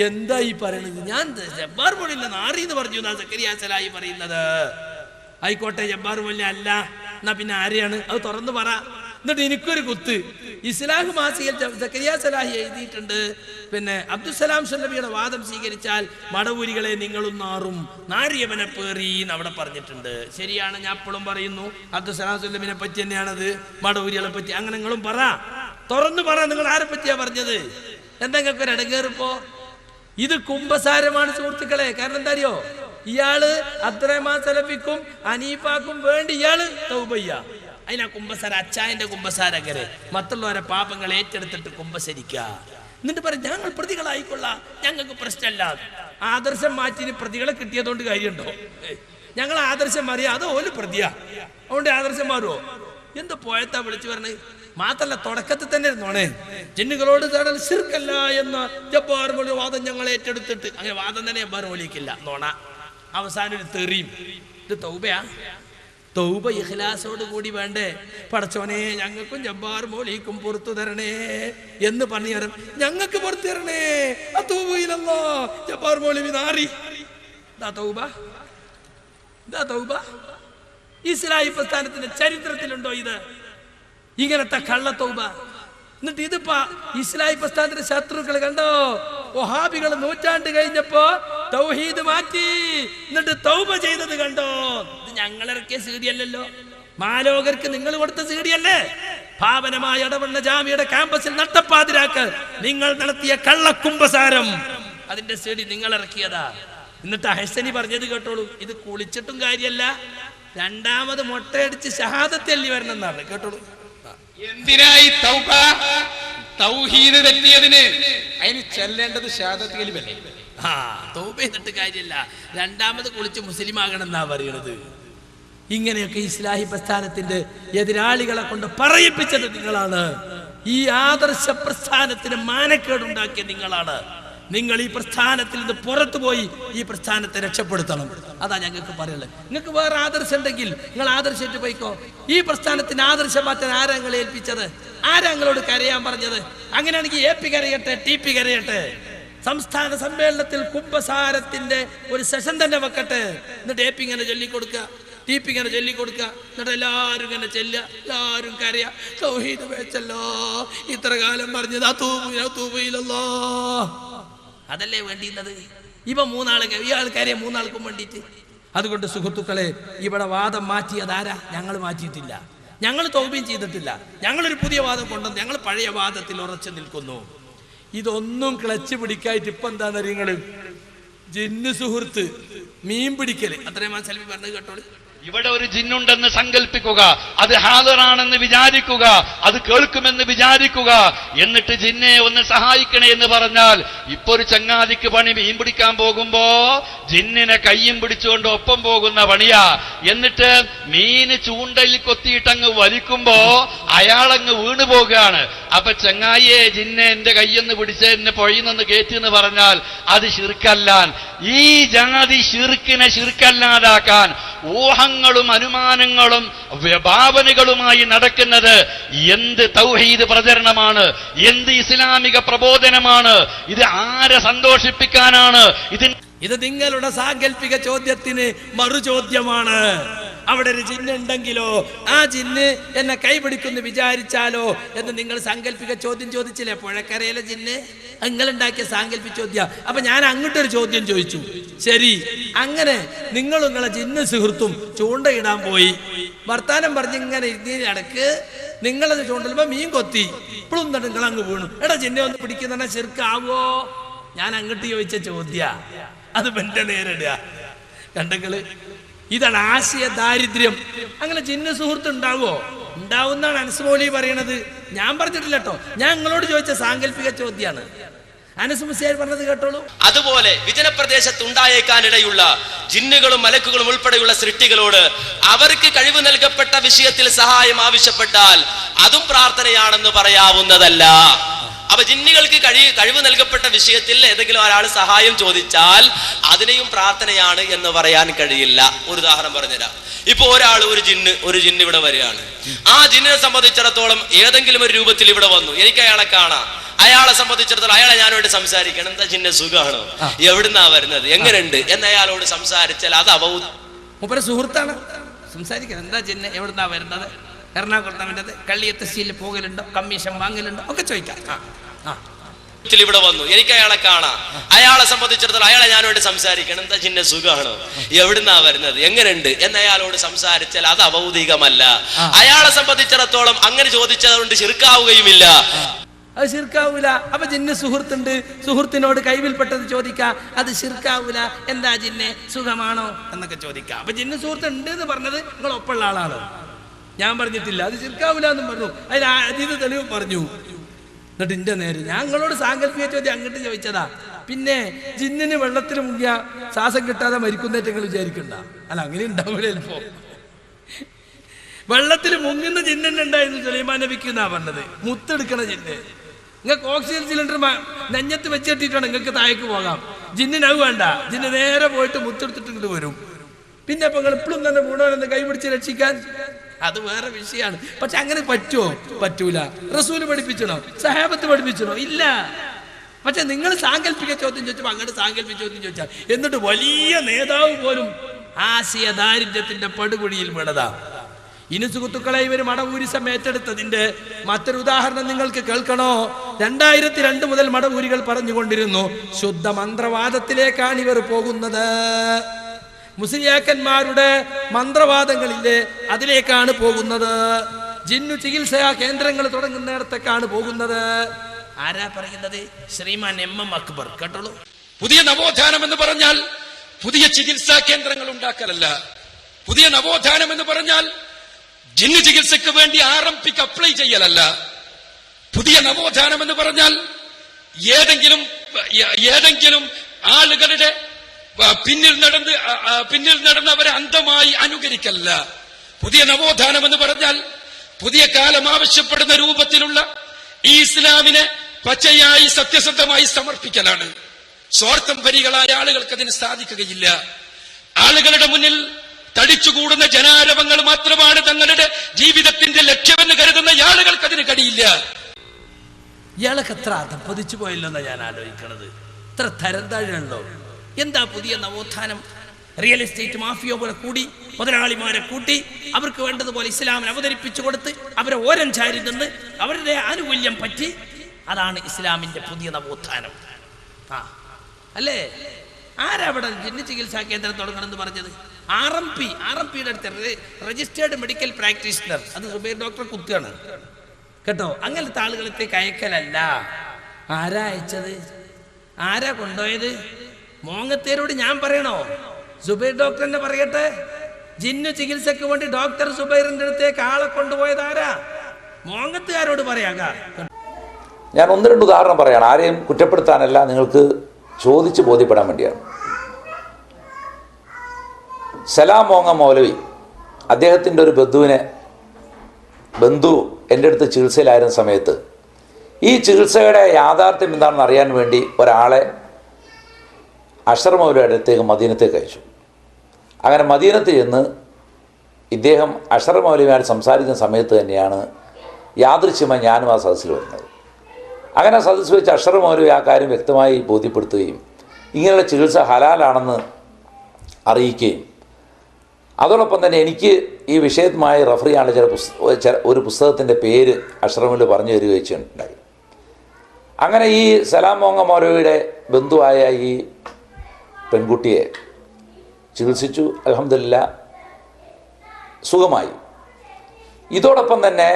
എന്താ ഈ പറയണത്? ഞാൻ ജബ്ബാർ മൗലവിനെ നാറി എന്ന് പറഞ്ഞു എന്നാ സക്കരിയ സലാഹി പറയുന്നത്. ആയിക്കോട്ടെ, ജബ്ബാർ മൗലവി അല്ല, എന്നാ പിന്നെ ആരെയാണ്? അത് തുറന്നു പറ. എന്നിട്ട് എനിക്കൊരു കുത്ത്. ഇസ്ലാഹ് മാസികയിൽ സക്കരിയ സലാഹി എഴുതിയിട്ടുണ്ട്, പിന്നെ അബ്ദുസലാം സുല്ലമിയുടെ വാദം സ്വീകരിച്ചാൽ മടവൂരികളെ നിങ്ങളും നാറും, നാരിയവനെ പേറി എന്ന് അവിടെ പറഞ്ഞിട്ടുണ്ട്. ശരിയാണ്, ഞാൻ അപ്പോഴും പറയുന്നു, അബ്ദുസലാം സുല്ലമിനെ പറ്റി തന്നെയാണത്, മടവൂരികളെ പറ്റി. അങ്ങനെ നിങ്ങളും പറ. തുറന്നു പറ, നിങ്ങൾ ആരെ പറ്റിയാ പറഞ്ഞത്? എന്തെങ്കിലും ഒരു ഇടങ്ങേറിപ്പോ? ഇത് കുംഭസാരമാണ് സുഹൃത്തുക്കളെ. കാരണം എന്താ അറിയോ, ഇയാള് അബ്ദുറഹ്മാൻ സലഫിക്കും അനീഫാക്കും വേണ്ടി ഇയാള് തൗബ ചെയ്യാ. അതിനാ കുംഭസാര, അച്ചായന്റെ കുംഭസാരകരെ മറ്റുള്ളവരെ പാപങ്ങൾ ഏറ്റെടുത്തിട്ട് കുംഭസരിക്കുക. എന്നിട്ട് പറയും ഞങ്ങൾ പ്രതികളായിക്കൊള്ളാം, ഞങ്ങൾക്ക് പ്രശ്നമല്ല. ആദർശം മാറ്റി പ്രതികളെ കിട്ടിയതുകൊണ്ട് കാര്യമുണ്ടോ? ഞങ്ങൾ ആദർശം മാറിയ അത് ഓല് പ്രതിയാ, അതുകൊണ്ട് ആദർശം മാറുമോ? എന്ത് പോയത്താ വിളിച്ചു പറഞ്ഞത്? മാത്രല്ല തുടക്കത്തിൽ തന്നെ ഇരുന്നോണേ ജിന്നുകളോട് ശിർക്കല്ല എന്ന ജബ്ബാർ മൗലവി വാദം ഞങ്ങൾ ഏറ്റെടുത്തിട്ട്, അങ്ങനെ വാദം തന്നെ ജബ്ബാർ മൗലവിക്കില്ല, നോണ. അവസാനം ഒരു തെറിയും. ഇത് തൗബയാ? തൗബ ഇഖ്ലാസോട് കൂടി വേണ്ടേ? പടച്ചോനെ ഞങ്ങൾക്കും ജബ്ബാർ മൗലവിക്കും പുറത്തു തരണേ എന്ന് പറഞ്ഞു, ഞങ്ങൾക്ക് പുറത്തു തരണേ, അതൂബയിലല്ലോ ജബ്ബാർ മൗലവി നാറി. ഇതാ തൗബ? ഇതാ തൗബ? ഇസ്ലാഹി പ്രസ്ഥാനത്തിന്റെ ചരിത്രത്തിലുണ്ടോ ഇത് ഇങ്ങനത്തെ കള്ള തൗബ? എന്നിട്ട് ഇതിപ്പോ ഇസ്ലാഹി പ്രസ്ഥാനത്തിന്റെ ശത്രുക്കൾ കണ്ടോ, വഹാബികൾ നൂറ്റാണ്ട് കഴിഞ്ഞപ്പോ തൗഹീദ് മാറ്റി എന്നിട്ട് തൗബ ചെയ്തത് കണ്ടോ? ഇത് ഞങ്ങൾ ഇറക്കിയ സീഡിയല്ലല്ലോ, മാലോകർക്ക് നിങ്ങൾ കൊടുത്ത സീഡിയല്ലേ? പാവനമായ ഇടവണ്ണ ജാമിയുടെ ക്യാമ്പസിൽ നട്ടപ്പാതിരാക്ക് നിങ്ങൾ നടത്തിയ കള്ളക്കുംഭസാരം, അതിന്റെ സീഡി നിങ്ങൾ ഇറക്കിയതാ. എന്നിട്ട് ഹസനി പറഞ്ഞത് കേട്ടോളൂ, ഇത് കുളിച്ചിട്ടും കാര്യമല്ല, രണ്ടാമത് മൊട്ടയടിച്ച് ഷഹാദത്ത് എല്ലി വരണം എന്നാണ്. കേട്ടോളൂ. എന്തിനായി തൗബ? തൗഹീദ് തെറ്റിയതിന് അതിന് ചെല്ലേണ്ടത് ഷഹാദത്ത് കലിമല്ലേ? തൗബ ചെയ്തിട്ട് കാര്യമല്ല, രണ്ടാമത് കുളിച്ച് മുസ്ലിം ആകണം എന്നാ പറയുന്നത്. ഇങ്ങനെയൊക്കെ ഇസ്ലാഹി പ്രസ്ഥാനത്തിന്റെ എതിരാളികളെ കൊണ്ട് പറയിപ്പിച്ചത് നിങ്ങളാണ്. ഈ ആദർശ പ്രസ്ഥാനത്തിന് മാനക്കേടുണ്ടാക്കിയ നിങ്ങളാണ്. നിങ്ങൾ ഈ പ്രസ്ഥാനത്തിൽ നിന്ന് പുറത്തു പോയി ഈ പ്രസ്ഥാനത്തെ രക്ഷപ്പെടുത്തണം. അതാ ഞങ്ങൾക്ക് പറയുള്ളത്. നിങ്ങൾക്ക് വേറെ ആദർശം ഉണ്ടെങ്കിൽ നിങ്ങൾ ആദർശിട്ട് പോയിക്കോ. ഈ പ്രസ്ഥാനത്തിന് ആദർശം മാറ്റാൻ ആരാ നിങ്ങളെ ഏൽപ്പിച്ചത്? ആരാ നിങ്ങളോട് കരയാൻ പറഞ്ഞത്? അങ്ങനെയാണെങ്കിൽ AP കരയട്ടെ, TP കരയട്ടെ. സംസ്ഥാന സമ്മേളനത്തിൽ കുംഭസാരത്തിന്റെ ഒരു സെഷൻ തന്നെ വെക്കട്ടെ. എന്നിട്ട് AP ഇങ്ങനെ ചൊല്ലിക്കൊടുക്കുക, TP ഇങ്ങനെ ചൊല്ലിക്കൊടുക്കുക. എന്നിട്ട് എല്ലാവരും ഇങ്ങനെ ചെല്ലുക, എല്ലാവരും കരയാ, തൗഹീദ് വെച്ചല്ലോ, ഇത്ര കാലം പറഞ്ഞത് തൂബയിലല്ലോ. അതല്ലേ വേണ്ടിയിരുന്നത്? ഇവ ഈ ആൾക്കാരെ മൂന്നാൾക്കും വേണ്ടിയിട്ട്. അതുകൊണ്ട് സുഹൃത്തുക്കളെ, ഇവിടെ വാദം മാറ്റിയതാരാ? ഞങ്ങൾ മാറ്റിയിട്ടില്ല, ഞങ്ങൾ തൗബയും ചെയ്തിട്ടില്ല. ഞങ്ങളൊരു പുതിയ വാദം കൊണ്ടുവന്ന് ഞങ്ങൾ പഴയ വാദത്തിൽ ഉറച്ചു നിൽക്കുന്നു. ഇതൊന്നും ക്ലച്ച് പിടിക്കായിട്ട് ഇപ്പൊ എന്താണെന്ന് നിങ്ങള് ജിന്ന് സുഹൃത്ത് മീൻ പിടിക്കല് അത്രയും സെൽഫി പറഞ്ഞത് കേട്ടോളൂ. ഇവിടെ ഒരു ജിന്നുണ്ടെന്ന് സങ്കല്പിക്കുക, അത് ഹാദറാണെന്ന് വിചാരിക്കുക, അത് കേൾക്കുമെന്ന് വിചാരിക്കുക, എന്നിട്ട് ജിന്നെ ഒന്ന് സഹായിക്കണേ എന്ന് പറഞ്ഞാൽ, ഇപ്പൊ ഒരു ചങ്ങാതിക്ക് പണി മീൻ പിടിക്കാൻ പോകുമ്പോ ജിന്നിനെ കയ്യും പിടിച്ചുകൊണ്ട് ഒപ്പം പോകുന്ന പണിയാ. എന്നിട്ട് മീന് ചൂണ്ടയിൽ കൊത്തിയിട്ടങ്ങ് വലിക്കുമ്പോ അയാളങ്ങ് വീണു പോകുകയാണ്. അപ്പൊ ചങ്ങായിയെ ജിന്നെ എന്റെ കയ്യെന്ന് പിടിച്ച് എന്നെ പൊഴിന്നൊന്ന് കയറ്റിന്ന് പറഞ്ഞാൽ അത് ശിർക്കല്ലാൻ. ഈ ജാതി ശിർക്കിനെ ശിർക്കല്ലാതാക്കാൻ ഊഹങ്ങളും അനുമാനങ്ങളും ഭാവനകളുമായി നടക്കുന്നത് എന്ത് തൗഹീദ് പ്രചരണമാണ്? എന്ത് ഇസ്ലാമിക പ്രബോധനമാണ്? ഇത് ആരെ സന്തോഷിപ്പിക്കാനാണ്? ഇത് നിങ്ങളുടെ സാങ്കല്പിക ചോദ്യത്തിന് മറുചോദ്യമാണ്. അവിടെ ഒരു ജിന്ന് ഉണ്ടെങ്കിലോ ആ ജിന്ന് എന്നെ കൈപിടിക്കുന്നു വിചാരിച്ചാലോ എന്ന് നിങ്ങൾ സാങ്കല്പിക ചോദ്യം ചോദിച്ചില്ലേ? പുഴക്കരയിലെ ജിന്ന് നിങ്ങളുണ്ടാക്കിയ സാങ്കല്പിക ചോദ്യം. അപ്പൊ ഞാൻ അങ്ങോട്ടൊരു ചോദ്യം ചോദിച്ചു. ശരി, അങ്ങനെ നിങ്ങളെ ജിന്ന് സുഹൃത്തും ചൂണ്ടയിടാൻ പോയി, വർത്താനം പറഞ്ഞ് ഇങ്ങനെ ഇടക്ക് നിങ്ങളത് ചൂണ്ടലുമ്പോ മീൻ കൊത്തി, ഇപ്പോഴും നിങ്ങൾ അങ്ങ് വീണു. എടാ ജിന്നെ ഒന്ന് പിടിക്കുന്ന ശിർക്കാവോ? ഞാൻ അങ്ങോട്ട് ചോദിച്ച ചോദ്യ അത് എന്റെ നേരിടുക. കണ്ടെങ്കില് ഇതാണ് ആശയ ദാരിദ്ര്യം. അങ്ങനെ ജിന്ന് സുഹൃത്ത് ഉണ്ടാവോ? ഉണ്ടാവുന്നാണ് അനസ് മൗലവി പറയണത്. ഞാൻ പറഞ്ഞിട്ടില്ല കേട്ടോ, ഞാൻ നിങ്ങളോട് ചോദിച്ച സാങ്കല്പിക ചോദ്യമാണ്. അനസ് മുസ്ലിയാർ പറഞ്ഞത് കേട്ടോളൂ. അതുപോലെ വിജനപ്രദേശത്ത് ഉണ്ടായേക്കാനിടയുള്ള ജിന്നുകളും മലക്കുകളും ഉൾപ്പെടെയുള്ള സൃഷ്ടികളോട് അവർക്ക് കഴിവ് നൽകപ്പെട്ട വിഷയത്തിൽ സഹായം ആവശ്യപ്പെട്ടാൽ അതും പ്രാർത്ഥനയാണെന്ന് പറയാവുന്നതല്ല. അപ്പൊ ജിന്നുകൾക്ക് കഴിവ് നൽകപ്പെട്ട വിഷയത്തിൽ ഏതെങ്കിലും ഒരാൾ സഹായം ചോദിച്ചാൽ അതിനെയും പ്രാർത്ഥനയാണ് എന്ന് പറയാൻ കഴിയില്ല. ഒരു ഉദാഹരണം പറഞ്ഞുതരാം. ഇപ്പൊ ഒരു ജിന്ന് ഇവിടെ വരികയാണ്. ആ ജിന്നിനെ സംബന്ധിച്ചിടത്തോളം ഏതെങ്കിലും ഒരു രൂപത്തിൽ ഇവിടെ വന്നു, എനിക്ക് അയാളെ കാണാം. അയാളെ സംബന്ധിച്ചിടത്തോളം അയാളെ ഞാനോട് സംസാരിക്കണം. എന്താ ജിന്നെ സുഖാണോ, എവിടുന്നാ വരുന്നത്, എങ്ങനെയുണ്ട് എന്ന് അയാളോട് സംസാരിച്ചാൽ അത് മൂപ്പരെ സുഹൃത്താണ്. സംസാരിക്കണം. എന്താ ജിന്നെ, എവിടുന്നാ വരുന്നത്, എറണാകുളത്ത് കള്ളിയത്തശ്ശിയിൽ പോകലുണ്ടോ, കമ്മീഷൻ വാങ്ങലുണ്ടോ ഒക്കെ ചോദിക്കാം. ഇവിടെ വന്നു, എനിക്ക് അയാളെ കാണാം. അയാളെ സംബന്ധിച്ചിടത്തോളം അയാളെ ഞാനോട് സംസാരിക്കണം. എന്താ ചിന്ന സുഖമാണോ, എവിടുന്നാ വരുന്നത്, എങ്ങനെയുണ്ട് എന്ന് അയാളോട് സംസാരിച്ചാൽ അത് അഭൗതികമല്ല. അയാളെ സംബന്ധിച്ചിടത്തോളം അങ്ങനെ ചോദിച്ചതുകൊണ്ട് ശിർക്കാവുകയുമില്ല. അത് ശിർക്കാവൂല. അപ്പൊ ജിന്ന് സുഹൃത്തുണ്ട്, സുഹൃത്തിനോട് കൈവിൽപ്പെട്ടത് ചോദിക്കാം, അത് ശിർക്കാവൂല. എന്താ ജിന്നെ സുഖമാണോ എന്നൊക്കെ ചോദിക്കാം. അപ്പൊ ജിന്ന് സുഹൃത്തുണ്ട് എന്ന് പറഞ്ഞത് നിങ്ങൾ ഒപ്പമുള്ള ആളാണ്, ഞാൻ പറഞ്ഞിട്ടില്ല. അത് ശിർക്കാവൂല എന്നും പറഞ്ഞു, അതിന് അതീത് തെളിവ് പറഞ്ഞു. എന്നിട്ട് എന്റെ നേരെ ഞങ്ങളോട് സാങ്കല്പിക ചോദ്യം അങ്ങോട്ട് ചോദിച്ചതാ. പിന്നെ ജിന്നിന് വെള്ളത്തിൽ മുങ്ങിയ ശ്വാസം കിട്ടാതെ മരിക്കുന്നേറ്റ് നിങ്ങൾ വിചാരിക്കണ്ട. അല്ല, അങ്ങനെ ഉണ്ടാവില്ല. ചിലപ്പോ വെള്ളത്തിൽ മുങ്ങുന്ന ജിന്നെ ഉണ്ടായിരുന്നു സുലൈമാൻ നബിക്ക് എന്നാ പറഞ്ഞത്. മുത്തെടുക്കണ ജിന്ന്. നിങ്ങൾക്ക് ഓക്സിജൻ സിലിണ്ടർ നെഞ്ഞത്ത് വെച്ചിട്ടിട്ടാണ് നിങ്ങൾക്ക് താഴേക്ക് പോകാം. ജിന്നിന് അത് വേണ്ട, ജിന്ന് നേരെ പോയിട്ട് മുത്തെടുത്തിട്ട് ഇങ്ങോട്ട് വരും. പിന്നെ അപ്പൊ നിങ്ങൾ എപ്പോഴും തന്നെ വീണോന്ന് കൈപിടിച്ച് രക്ഷിക്കാൻ, അത് വേറെ വിഷയമാണ്. പക്ഷെ അങ്ങനെ പറ്റുമോ? പറ്റൂല. റസൂല് പഠിപ്പിച്ചണോ? സഹാബത്ത് പഠിപ്പിച്ചണോ? ഇല്ല. പക്ഷെ നിങ്ങൾ സാങ്കല്പിക ചോദ്യം ചോദിച്ചപ്പോൾ അങ്ങോട്ട് സാങ്കല്പിക ചോദ്യം ചോദിച്ചാൽ, എന്നിട്ട് വലിയ നേതാവ് പോലും ആശയ ദാരിദ്ര്യത്തിന്റെ പടുകുഴിയിൽ വീണതാ. ഇനി സുഹൃത്തുക്കളെ, ഇവർ മടവൂരിസം ഏറ്റെടുത്തതിന്റെ മറ്റൊരു ഉദാഹരണം നിങ്ങൾക്ക് കേൾക്കണോ? 2002 മുതൽ മടവൂരികൾ പറഞ്ഞുകൊണ്ടിരുന്നു, ശുദ്ധ മന്ത്രവാദത്തിലേക്കാണ് ഇവർ പോകുന്നത്. മുസ്ലിയാക്കന്മാരുടെ മന്ത്രവാദങ്ങളില്ലേ, അതിലേക്കാണ് പോകുന്നത്. ജിന്നു ചികിത്സാ കേന്ദ്രങ്ങൾ തുടങ്ങുന്നിടത്തേക്കാണ് പോകുന്നത്. ആരാ പറയുന്നത്? ശ്രീമാൻ MM അക്ബർ. കേട്ടോളൂ. പുതിയ നവോത്ഥാനം എന്ന് പറഞ്ഞാൽ പുതിയ ചികിത്സാ കേന്ദ്രങ്ങൾ ഉണ്ടാക്കലല്ല. പുതിയ നവോത്ഥാനം എന്ന് പറഞ്ഞാൽ ജിന്ന് ചികിത്സയ്ക്ക് വേണ്ടി RMPക്ക് അപ്ലൈ ചെയ്യലല്ല. പുതിയ നവോത്ഥാനം എന്ന് പറഞ്ഞാൽ ഏതെങ്കിലും ആളുകളുടെ പിന്നിൽ നടന്ന് അവരെ അന്ധമായി അനുകരിക്കല്ല. പുതിയ നവോത്ഥാനം എന്ന് പറഞ്ഞാൽ പുതിയ കാലം ആവശ്യപ്പെടുന്ന രൂപത്തിലുള്ള ഈ ഇസ്ലാമിനെ പച്ചയായി സത്യസന്ധമായി സമർപ്പിക്കലാണ്. സ്വാർത്ഥം പരികളായ ആളുകൾക്ക് അതിന് സാധിക്കുകയില്ല. ആളുകളുടെ മുന്നിൽ തടിച്ചുകൂടുന്ന ജനാരവങ്ങൾ മാത്രമാണ് തങ്ങളുടെ ജീവിതത്തിന്റെ ലക്ഷ്യമെന്ന് കരുതുന്ന ആളുകൾക്ക് അതിന് കഴിയില്ല. ഇയാളൊക്കെ എത്ര അധപ്പതിച്ചു പോയല്ലോ എന്നാ ഞാൻ ആലോചിക്കണത്. ഇത്ര തരംതാഴല്ലോ. എന്താ പുതിയ നവോത്ഥാനം? റിയൽ എസ്റ്റേറ്റ് മാഫിയ പോലെ കൂടി മുതലാളിമാരെ കൂട്ടി അവർക്ക് വേണ്ടതുപോലെ ഇസ്ലാമിനെ അവതരിപ്പിച്ചു കൊടുത്ത് അവരെ ഓരം ചാരി നിന്ന് അവരുടെ ആനുകൂല്യം പറ്റി, അതാണ് ഇസ്ലാമിന്റെ പുതിയ നവോത്ഥാനം. അല്ലേ? ആരവിടെ ജിന്ന് ചികിത്സാ കേന്ദ്രം തുടങ്ങണമെന്ന് പറഞ്ഞത്? RMPയുടെ അടുത്ത് രജിസ്റ്റേർഡ് മെഡിക്കൽ പ്രാക്ടീഷണർ, അത് സുബൈർ ഡോക്ടറെ കുത്തുകയാണ് കേട്ടോ. അങ്ങനത്തെ ആളുകളത്തേക്ക് അയക്കലല്ല. ആരാ അയച്ചത്? ആരാ കൊണ്ടുപോയത്? മോങ്ങത്തേരോട് ഞാൻ പറയണോ? സുബൈർ ഡോക്ടർ തന്നെ പറയട്ടെ. ജിന്നു ചികിത്സക്ക് വേണ്ടി ഡോക്ടർ സുബൈറിന്റെ അടുത്തേക്ക് ആളെ കൊണ്ടുപോയത് ആരാ? മോങ്ങത്തുകാരോട് പറയാക. ഞാൻ 1-2 ഉദാഹരണം പറയാണ്. ആരെയും കുറ്റപ്പെടുത്താനല്ല, നിങ്ങൾക്ക് ചോദിച്ച് ബോധ്യപ്പെടാൻ വേണ്ടിയാണ്. സലാം മോങ്ങ മൗലവി, അദ്ദേഹത്തിൻ്റെ ഒരു ബന്ധു എൻ്റെ അടുത്ത് ചികിത്സയിലായിരുന്ന സമയത്ത് ഈ ചികിത്സയുടെ യാഥാർത്ഥ്യം എന്താണെന്ന് അറിയാൻ വേണ്ടി ഒരാളെ അഷ്റഫ് മൗലവിയുടെ അടുത്തേക്ക് മദീനത്തേക്ക് അയച്ചു. അങ്ങനെ മദീനത്ത് ചെന്ന് ഇദ്ദേഹം അഷ്റഫ് മൗലവിയുമായി സംസാരിക്കുന്ന സമയത്ത് തന്നെയാണ് യാദൃശ്യമായി ഞാനും ആ സദസ്സിൽ വരുന്നത്. അങ്ങനെ സദസ്സ് വെച്ച് അഷ്റഫ് മൗലവി ആ കാര്യം വ്യക്തമായി ബോധ്യപ്പെടുത്തുകയും ഇങ്ങനെയുള്ള ചികിത്സ ഹലാലാണെന്ന് അറിയിക്കുകയും അതോടൊപ്പം തന്നെ എനിക്ക് ഈ വിഷയവുമായി റഫർ ചെയ്യാനുള്ള ഒരു പുസ്തകത്തിൻ്റെ പേര് അഷ്റഫ് മൗലവി പറഞ്ഞു തരികയും ചെയ്യുന്നുണ്ടായി. അങ്ങനെ ഈ സലാം മോങ്ങ മൗലവിയുടെ ബന്ധുവായ ഈ പെൺകുട്ടിയെ ചികിത്സിച്ചു. അൽഹംദുലില്ലാഹ് സുഖമായി. ഇതോടൊപ്പം തന്നെ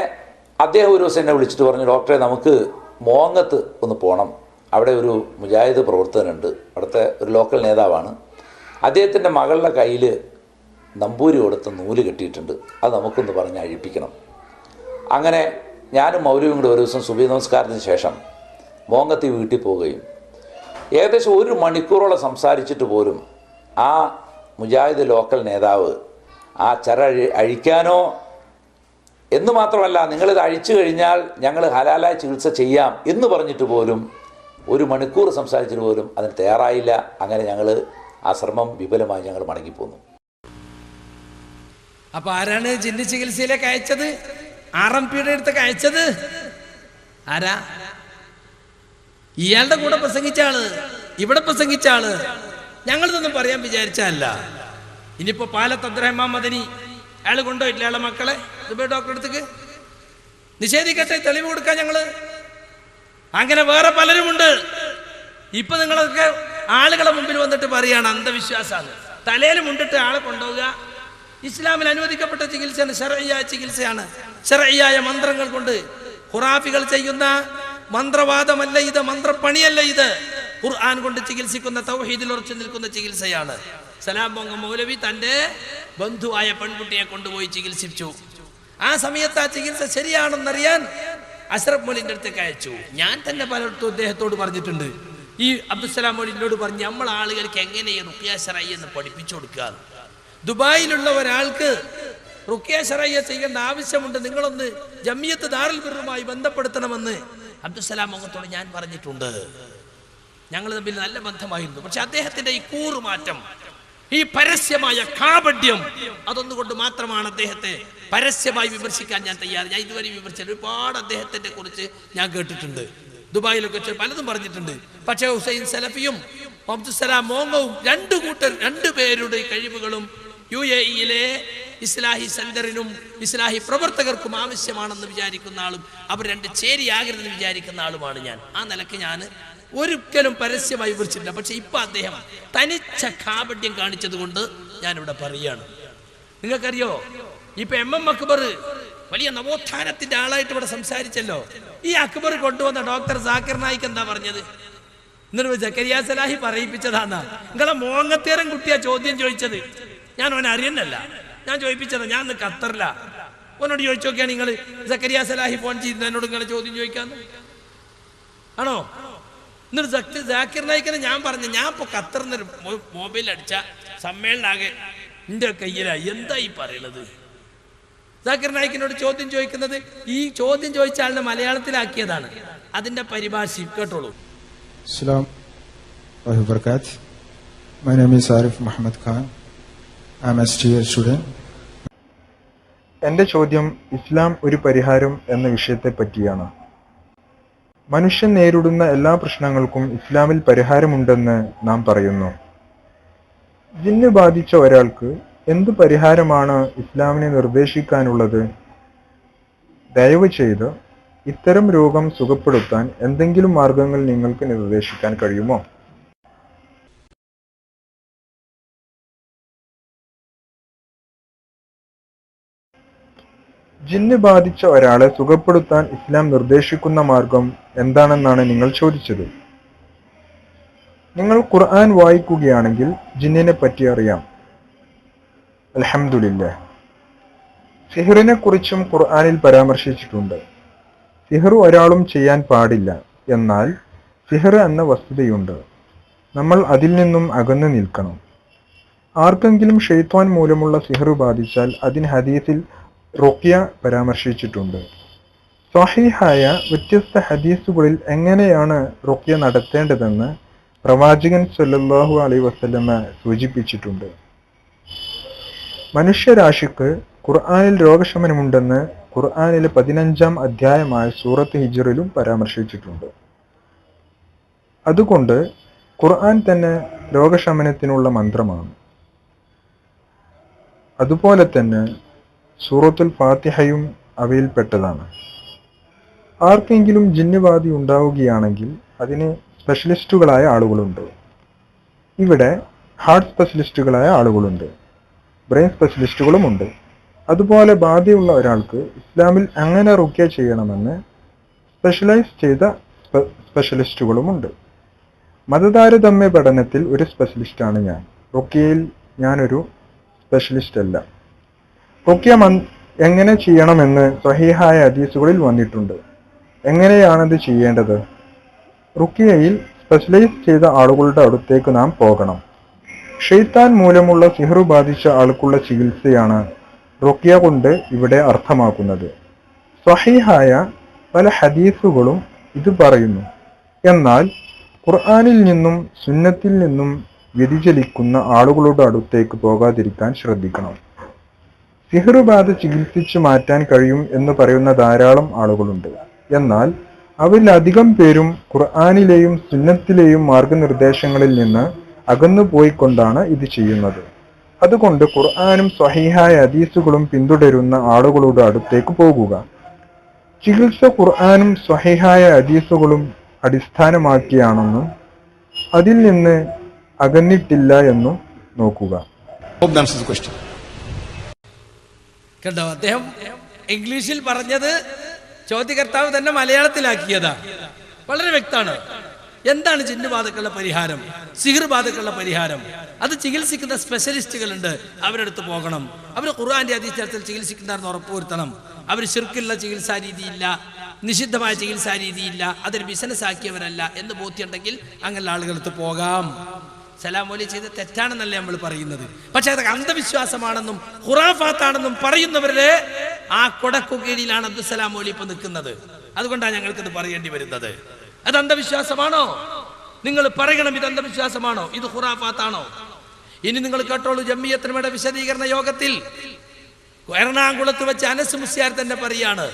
അദ്ദേഹം ഒരു ദിവസം എന്നെ വിളിച്ചിട്ട് പറഞ്ഞു, ഡോക്ടറെ നമുക്ക് മോങ്ങത്ത് ഒന്ന് പോകണം, അവിടെ ഒരു മുജാഹിദ് പ്രവർത്തകനുണ്ട്, അവിടുത്തെ ഒരു ലോക്കൽ നേതാവാണ്, അദ്ദേഹത്തിൻ്റെ മകളുടെ കയ്യിൽ നമ്പൂരി കൊടുത്ത നൂല് കെട്ടിയിട്ടുണ്ട്, അത് നമുക്കൊന്ന് പറഞ്ഞ് അഴിപ്പിക്കണം. അങ്ങനെ ഞാനും മൗലവിയും കൂടെ ഒരു ദിവസം സുബഹി നമസ്കാരത്തിന് ശേഷം മോങ്ങത്തി വീട്ടിൽ പോവുകയും ഏകദേശം 1 മണിക്കൂറോളം സംസാരിച്ചിട്ട് പോലും ആ മുജാഹിദ് ലോക്കൽ നേതാവ് ആ ചര അഴിക്കാനോ എന്ന് മാത്രമല്ല, നിങ്ങളിത് അഴിച്ചു കഴിഞ്ഞാൽ ഞങ്ങൾ ഹലാലായ ചികിത്സ ചെയ്യാം എന്ന് പറഞ്ഞിട്ട് പോലും 1 മണിക്കൂർ സംസാരിച്ചിട്ട് പോലും അതിന് തയ്യാറായില്ല. അങ്ങനെ ഞങ്ങൾ ആ ശ്രമം വിപുലമായി ഞങ്ങൾ മടങ്ങിപ്പോന്നു. അപ്പൊ ആരാണ് ജിന്ന് ചികിത്സയിലേക്ക് അയച്ചത്? RMPയുടെ അടുത്തേക്ക് അയച്ചത് ആരാ? ഇയാളുടെ കൂടെ പ്രസംഗിച്ച ആള്, ഇവിടെ പ്രസംഗിച്ച ആള്. ഞങ്ങളിതൊന്നും പറയാൻ വിചാരിച്ചല്ല. ഇനിയിപ്പോ പാലത്ത് അബ്ദുറഹ്മാൻ മദനി അയാൾ കൊണ്ടുപോയിട്ടില്ല അയാളെ മക്കളെ സുബൈർ ഡോക്ടറെ അടുത്തേക്ക്? നിഷേധിക്കട്ടെ, തെളിവ് കൊടുക്കാൻ ഞങ്ങള്. അങ്ങനെ വേറെ പലരുമുണ്ട്. ഇപ്പൊ നിങ്ങളൊക്കെ ആളുകളെ മുമ്പിൽ വന്നിട്ട് പറയാണ് അന്ധവിശ്വാസമാണ്. തലയിൽ മുണ്ടിട്ട് ആളെ കൊണ്ടുപോവുക ഇസ്ലാമിൽ അനുവദിക്കപ്പെട്ട ചികിത്സയാണ്, ശർഈയായ ചികിത്സയാണ്. ശർഈയായ മന്ത്രങ്ങൾ കൊണ്ട് ഖുറാഫികൾ ചെയ്യുന്ന മന്ത്രവാദമല്ല ഇത്, മന്ത്രപ്പണിയല്ല ഇത്. ഖുർആൻ കൊണ്ട് ചികിത്സിക്കുന്ന, തൗഹീദിൽ ഉറച്ചു നിൽക്കുന്ന ചികിത്സയാണ്. സലാം പൊങ്ങ മൗലവി തന്റെ ബന്ധുവായ പെൺകുട്ടിയെ കൊണ്ടുപോയി ചികിത്സിച്ചു. ആ സമയത്ത് ആ ചികിത്സ ശരിയാണെന്നറിയാൻ അഷ്റഫ് മൊലിന്റെ അടുത്തേക്ക് അയച്ചു. ഞാൻ തന്നെ പലയിടത്തും അദ്ദേഹത്തോട് പറഞ്ഞിട്ടുണ്ട്. ഈ അബ്ദുസ്സലാം മൊലിനോട് പറഞ്ഞ് നമ്മൾ ആളുകൾക്ക് എങ്ങനെ ഈ റുഖ്യ ശർഈ എന്ന് പഠിപ്പിച്ചു കൊടുക്കുക. ദുബായിലുള്ള ഒരാൾക്ക് റുഖ്യ ശർഈ ചെയ്യേണ്ട ആവശ്യമുണ്ട്, നിങ്ങളൊന്ന് ജമിയത്ത് ദാറുൽ ബിറുമായി ബന്ധപ്പെടുത്തണമെന്ന് അബ്ദുസ്സലാം മുഖത്തോട് ഞാൻ പറഞ്ഞിട്ടുണ്ട്. ഞങ്ങൾ തമ്മിൽ നല്ല ബന്ധമായിരുന്നു. പക്ഷെ അദ്ദേഹത്തിന്റെ ഈ കൂറുമാറ്റം, ഈ പരസ്യമായ കാപഢ്യം, അതൊന്നുകൊണ്ട് മാത്രമാണ് അദ്ദേഹത്തെ പരസ്യമായി വിമർശിക്കാൻ ഞാൻ തയ്യാറ്. ഞാൻ ഇതുവരെ വിമർശിച്ച ഒരുപാട് അദ്ദേഹത്തെ കുറിച്ച് ഞാൻ കേട്ടിട്ടുണ്ട്. ദുബായിലൊക്കെ വെച്ച് പലതും പറഞ്ഞിട്ടുണ്ട്. പക്ഷേ ഹുസൈൻ സലഫിയും അബ്ദുസ്സലാം മോങ്ങവും രണ്ടുപേരുടെ കഴിവുകളും UAE-യിലെ ഇസ്ലാഹി സെന്ററിനും ഇസ്ലാഹി പ്രവർത്തകർക്കും ആവശ്യമാണെന്ന് വിചാരിക്കുന്ന ആളും അവർ രണ്ട് ചേരിയാകരുതെന്ന് വിചാരിക്കുന്ന ആളുമാണ് ഞാൻ. ആ നിലയ്ക്ക് ഞാൻ ഒരിക്കലും പരസ്യമായി വിമർശിച്ചില്ല. പക്ഷെ ഇപ്പൊ അദ്ദേഹം തനിച്ച കാപഢ്യം കാണിച്ചത് കൊണ്ട് ഞാനിവിടെ പറയുകയാണ്. നിങ്ങൾക്കറിയോ, ഇപ്പൊ MM അക്ബർ വലിയ നവോത്ഥാനത്തിന്റെ ആളായിട്ട് ഇവിടെ സംസാരിച്ചല്ലോ. ഈ അക്ബർ കൊണ്ടുവന്ന ഡോക്ടർ സാക്കിർ നായിക്ക് എന്താ പറഞ്ഞത്? എന്നിട്ട് സക്കരിയ സലാഹി പറയിപ്പിച്ചതാന്നാ. നിങ്ങളെ മോങ്ങത്തേരം കുട്ടിയാ ചോദ്യം ചോദിച്ചത്. ഞാൻ അവനെ അറിയുന്നല്ല, ഞാൻ ചോദിപ്പിച്ചത്. ഞാൻ ഇന്ന് ഖത്തറില. ഓനോട് ചോദിച്ചു നോക്കിയാണ് നിങ്ങൾ സക്കരിയ സലാഹി ഫോൺ ചെയ്ത് എന്നോട് നിങ്ങളെ ചോദ്യം ചോദിക്കാന്ന് ആണോ? എന്നിട്ട് സാക്കിർ നായിക്കിനെ ഞാൻ പറഞ്ഞു, ഞാൻ ഇപ്പൊ ഖത്തറിന്നൊരു മൊബൈൽ അടിച്ച സമ്മേളനാകെ എന്റെ കയ്യിലായി. എന്താ ഈ പറയണത്? സാക്കിർ നായിക്കിനോട് ചോദ്യം ചോദിക്കുന്നത് ഈ ചോദ്യം ചോദിച്ച ആളുടെ മലയാളത്തിലാക്കിയതാണ്. അതിന്റെ പരിഭാഷ കേട്ടോളൂ. Assalamu alaikum wabarakatuh. My name is Arif Muhammad Khan. I am a student. എൻ്റെ ചോദ്യം ഇസ്ലാം ഒരു പരിഹാരം എന്ന വിഷയത്തെ പറ്റിയാണ്. മനുഷ്യൻ നേരിടുന്ന എല്ലാ പ്രശ്നങ്ങൾക്കും ഇസ്ലാമിൽ പരിഹാരമുണ്ടെന്ന് നാം പറയുന്നു. ജിന്ന് ബാധിച്ച ഒരാൾക്ക് എന്ത് പരിഹാരമാണ് ഇസ്ലാമിനെ നിർദ്ദേശിക്കാനുള്ളത്? ദയവ് ചെയ്ത് ഇത്തരം രോഗം സുഖപ്പെടുത്താൻ എന്തെങ്കിലും മാർഗങ്ങൾ നിങ്ങൾക്ക് നിർദ്ദേശിക്കാൻ കഴിയുമോ? ജിന്ന് ബാധിച്ച ഒരാളെ സുഖപ്പെടുത്താൻ ഇസ്ലാം നിർദ്ദേശിക്കുന്ന മാർഗം എന്താണെന്നാണ് നിങ്ങൾ ചോദിച്ചത്. നിങ്ങൾ ഖുർആൻ വായിക്കുകയാണെങ്കിൽ ജിന്നിനെ പറ്റി അറിയാം. അൽഹംദുലില്ലാഹ്. സിഹറിനെ കുറിച്ചും ഖുർആനിൽ പരാമർശിച്ചിട്ടുണ്ട്. സിഹർ ഒരാളും ചെയ്യാൻ പാടില്ല. എന്നാൽ സിഹർ എന്ന വസ്തുതയുണ്ട്. നമ്മൾ അതിൽ നിന്നും അകന്നു നിൽക്കണം. ആർക്കെങ്കിലും ഷെയ്ത്വാൻ മൂലമുള്ള സിഹർ ബാധിച്ചാൽ അതിന് ഹദീസിൽ റുഖ്യ പരാമർശിച്ചിട്ടുണ്ട്. സ്വഹീഹായ വ്യത്യസ്ത ഹദീസുകളിൽ എങ്ങനെയാണ് റുഖ്യ നടത്തേണ്ടതെന്ന് പ്രവാചകൻ സല്ലല്ലാഹു അലൈഹി വസല്ലമ സൂചിപ്പിച്ചിട്ടുണ്ട്. മനുഷ്യരാശിക്ക് ഖുർആനിൽ രോഗശമനമുണ്ടെന്ന് ഖുർആനിലെ 15-ാം അധ്യായമായ സൂറത്ത് ഹിജ്റിലും പരാമർശിച്ചിട്ടുണ്ട്. അതുകൊണ്ട് ഖുർആൻ തന്നെ രോഗശമനത്തിനുള്ള മന്ത്രമാണ്. അതുപോലെ തന്നെ സൂറത്തുൽ ഫാത്തിഹയും അവയിൽപ്പെട്ടതാണ്. ആർക്കെങ്കിലും ജിന്നുബാധ ഉണ്ടാവുകയാണെങ്കിൽ അതിന് സ്പെഷ്യലിസ്റ്റുകളായ ആളുകളുണ്ട്. ഇവിടെ ഹാർട്ട് സ്പെഷ്യലിസ്റ്റുകളായ ആളുകളുണ്ട്, ബ്രെയിൻ സ്പെഷ്യലിസ്റ്റുകളുമുണ്ട്. അതുപോലെ ബാധയുള്ള ഒരാൾക്ക് ഇസ്ലാമിൽ എങ്ങനെ റുഖ്യ ചെയ്യണമെന്ന് സ്പെഷ്യലൈസ് ചെയ്ത സ്പെഷ്യലിസ്റ്റുകളുമുണ്ട്. മതതാരതമ്യ പഠനത്തിൽ ഒരു സ്പെഷ്യലിസ്റ്റാണ് ഞാൻ. റുഖ്യയിൽ ഞാനൊരു സ്പെഷ്യലിസ്റ്റ് അല്ല. റുഖ്യ എങ്ങനെ ചെയ്യണമെന്ന് സ്വഹീഹായ ഹദീസുകളിൽ വന്നിട്ടുണ്ട്. എങ്ങനെയാണത് ചെയ്യേണ്ടത്? റുഖ്യയിൽ സ്പെഷ്യലൈസ് ചെയ്ത ആളുകളുടെ അടുത്തേക്ക് നാം പോകണം. ഷെയ്ത്താൻ മൂലമുള്ള സിഹർ ബാധിച്ച ആൾക്കുള്ള ചികിത്സയാണ് റുഖ്യ കൊണ്ട് ഇവിടെ അർത്ഥമാക്കുന്നത്. സ്വഹീഹായ പല ഹദീസുകളും ഇത് പറയുന്നു. എന്നാൽ ഖുർആനിൽ നിന്നും സുന്നത്തിൽ നിന്നും വ്യതിചലിക്കുന്ന ആളുകളുടെ അടുത്തേക്ക് പോകാതിരിക്കാൻ ശ്രദ്ധിക്കണം. സിഹർ ബാധ ചികിത്സിച്ചു മാറ്റാൻ കഴിയും എന്ന് പറയുന്ന ധാരാളം ആളുകളുണ്ട്. എന്നാൽ അവരിലധികം പേരും ഖുർആനിലെയും സുന്നത്തിലെയും മാർഗനിർദ്ദേശങ്ങളിൽ നിന്ന് അകന്നു പോയിക്കൊണ്ടാണ് ഇത് ചെയ്യുന്നത്. അതുകൊണ്ട് ഖുർആനും സ്വഹീഹായ ഹദീസുകളും പിന്തുടരുന്ന ആളുകളുടെ അടുത്തേക്ക് പോകുക. ചികിത്സ ഖുർആനും സ്വഹീഹായ ഹദീസുകളും അടിസ്ഥാനമാക്കിയാണെന്നും അതിൽ നിന്ന് അകന്നിട്ടില്ല എന്നും നോക്കുക. കണ്ടോ, അദ്ദേഹം ഇംഗ്ലീഷിൽ പറഞ്ഞത് ചോദ്യകർത്താവ് തന്നെ മലയാളത്തിലാക്കിയതാ. വളരെ വ്യക്തമാണ്. എന്താണ് ജിന്നുബാധക്കുള്ള പരിഹാരം, സിഹിർ ബാധക്കുള്ള പരിഹാരം? അത് ചികിത്സിക്കുന്ന സ്പെഷ്യലിസ്റ്റുകളുണ്ട്, അവരെടുത്ത് പോകണം. അവർ ഖുർആന്റെ ഹദീസിൽ ചികിത്സിക്കുന്നതെന്ന് ഉറപ്പുവരുത്തണം. അവർ ശിർക്കുള്ള ചികിത്സാ രീതിയില്ല, നിഷിദ്ധമായ ചികിത്സാ രീതിയില്ല, അതൊരു ബിസിനസ് ആക്കിയവരല്ല എന്ന് ബോധ്യമുണ്ടെങ്കിൽ അങ്ങനെയുള്ള ആളുകൾക്ക് പോകാം. സലാമോലി ചെയ്ത് തെറ്റാണെന്നല്ല നമ്മൾ പറയുന്നത്. പക്ഷെ അതൊക്കെ അന്ധവിശ്വാസമാണെന്നും ഖുറാഫാത്താണെന്നും പറയുന്നവരുടെ ആ കൊടക്കു കീഴിലാണ് അബ്ദുസലാമോലി ഇപ്പൊ നിൽക്കുന്നത്. അതുകൊണ്ടാണ് ഞങ്ങൾക്കിത് പറയേണ്ടി വരുന്നത്. അത് അന്ധവിശ്വാസമാണോ? നിങ്ങൾ പറയണം, ഇത് അന്ധവിശ്വാസമാണോ, ഇത് ഖുറാഫാത്താണോ? ഇനി നിങ്ങൾ കേട്ടോളൂ, ജംഇയ്യത്തുലമയുടെ വിശദീകരണ യോഗത്തിൽ എറണാകുളത്ത് വെച്ച് അനസ് മുസ്ലിയാർ തന്നെ പറയാണ്,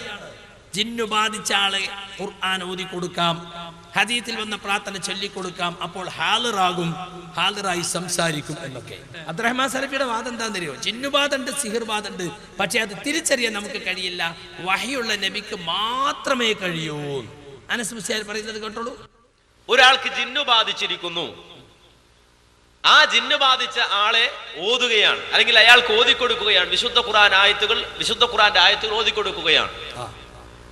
ജിന്നു ബാധിച്ച ആളെ ഖുർആൻ ഓതി കൊടുക്കാം, ഹദീത്തിൽ വന്ന പ്രാർത്ഥന ചൊല്ലിക്കൊടുക്കാം, അപ്പോൾ ഹാളിറാകും, ഹാളിറായി സംസാരിക്കും എന്നൊക്കെ. അബ്ദുറഹ്മാൻ സലഫിയുടെ വാദം എന്താണെന്നറിയോ? ജിന്നുബാധുണ്ട്, സിഹിർബാധുണ്ട്, പക്ഷെ അത് തിരിച്ചറിയാൻ നമുക്ക് കഴിയില്ല, വഹിയുള്ള നബിക്ക് മാത്രമേ കഴിയൂ. അനസ് മുസ്ലിയാർ പറയുന്നത് കേട്ടോളൂ. ഒരാൾക്ക് ജിന്നു ബാധിച്ചിരിക്കുന്നു, ആ ജിന്നു ബാധിച്ച ആളെ ഓതുകയാണ്, അല്ലെങ്കിൽ അയാൾക്ക് ഓതിക്കൊടുക്കുകയാണ്, വിശുദ്ധ ഖുർആന്റെ ആയത്തുകൾ ഓതിക്കൊടുക്കുകയാണ്.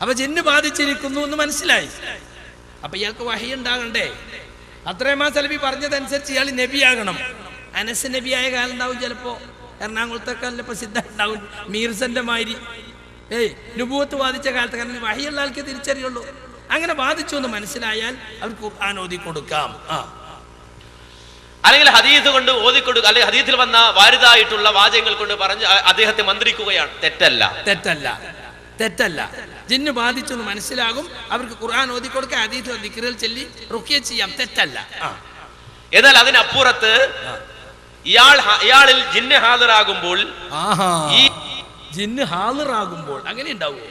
അപ്പൊ ജിന്നു ബാധിച്ചിരിക്കുന്നു എന്ന് മനസ്സിലായി. അപ്പൊ ഇയാൾക്ക് വഹി ഉണ്ടാകണ്ടേ? അബ്ദുറഹ്മാൻ സലഫി പറഞ്ഞതനുസരിച്ച് ഇയാൾ നബിയാകണം. അനസ് നബിയായ കാലം ഉണ്ടാവും, ചിലപ്പോ എറണാകുളത്തൊക്കെ നല്ല പ്രസിദ്ധ ഉണ്ടാവും, മീർസന്റെ മാതിരി. നുബുവത്ത് ബാധിച്ച കാലത്ത്, കാരണം വഹിയുള്ള ആൾക്ക് തിരിച്ചറിയുള്ളൂ. അങ്ങനെ ബാധിച്ചു എന്ന് മനസ്സിലായാൽ അവർക്ക് ഖുർആൻ ഓതി കൊടുക്കാം. അല്ലെങ്കിൽ ഹദീസ് കൊണ്ട് ഓതിക്കൊടുക്കുക, അല്ലെങ്കിൽ ഹദീസിൽ വന്ന വാരിദായിട്ടുള്ള വാചകങ്ങൾ കൊണ്ട് പറഞ്ഞ് അദ്ദേഹത്തെ മന്ത്രിക്കുകയാണ്. തെറ്റല്ല. ജിന്നു ബാധിച്ചു എന്ന് മനസ്സിലാകും, അവർക്ക് ഖുർആൻ ഓതി കൊടുക്കുക, ഹദീസ് ദിക്റുകൾ ചൊല്ലി റുഖ്യ ചെയ്യാം, തെറ്റല്ല. എന്നാൽ അതിനപ്പുറത്ത് ഇയാളിൽ ജിന്ന് ഹാദിറാകുമ്പോൾ, ഈ ജിന്ന് ഹാദിറാകുമ്പോൾ അങ്ങനെ ഉണ്ടാവുമോ?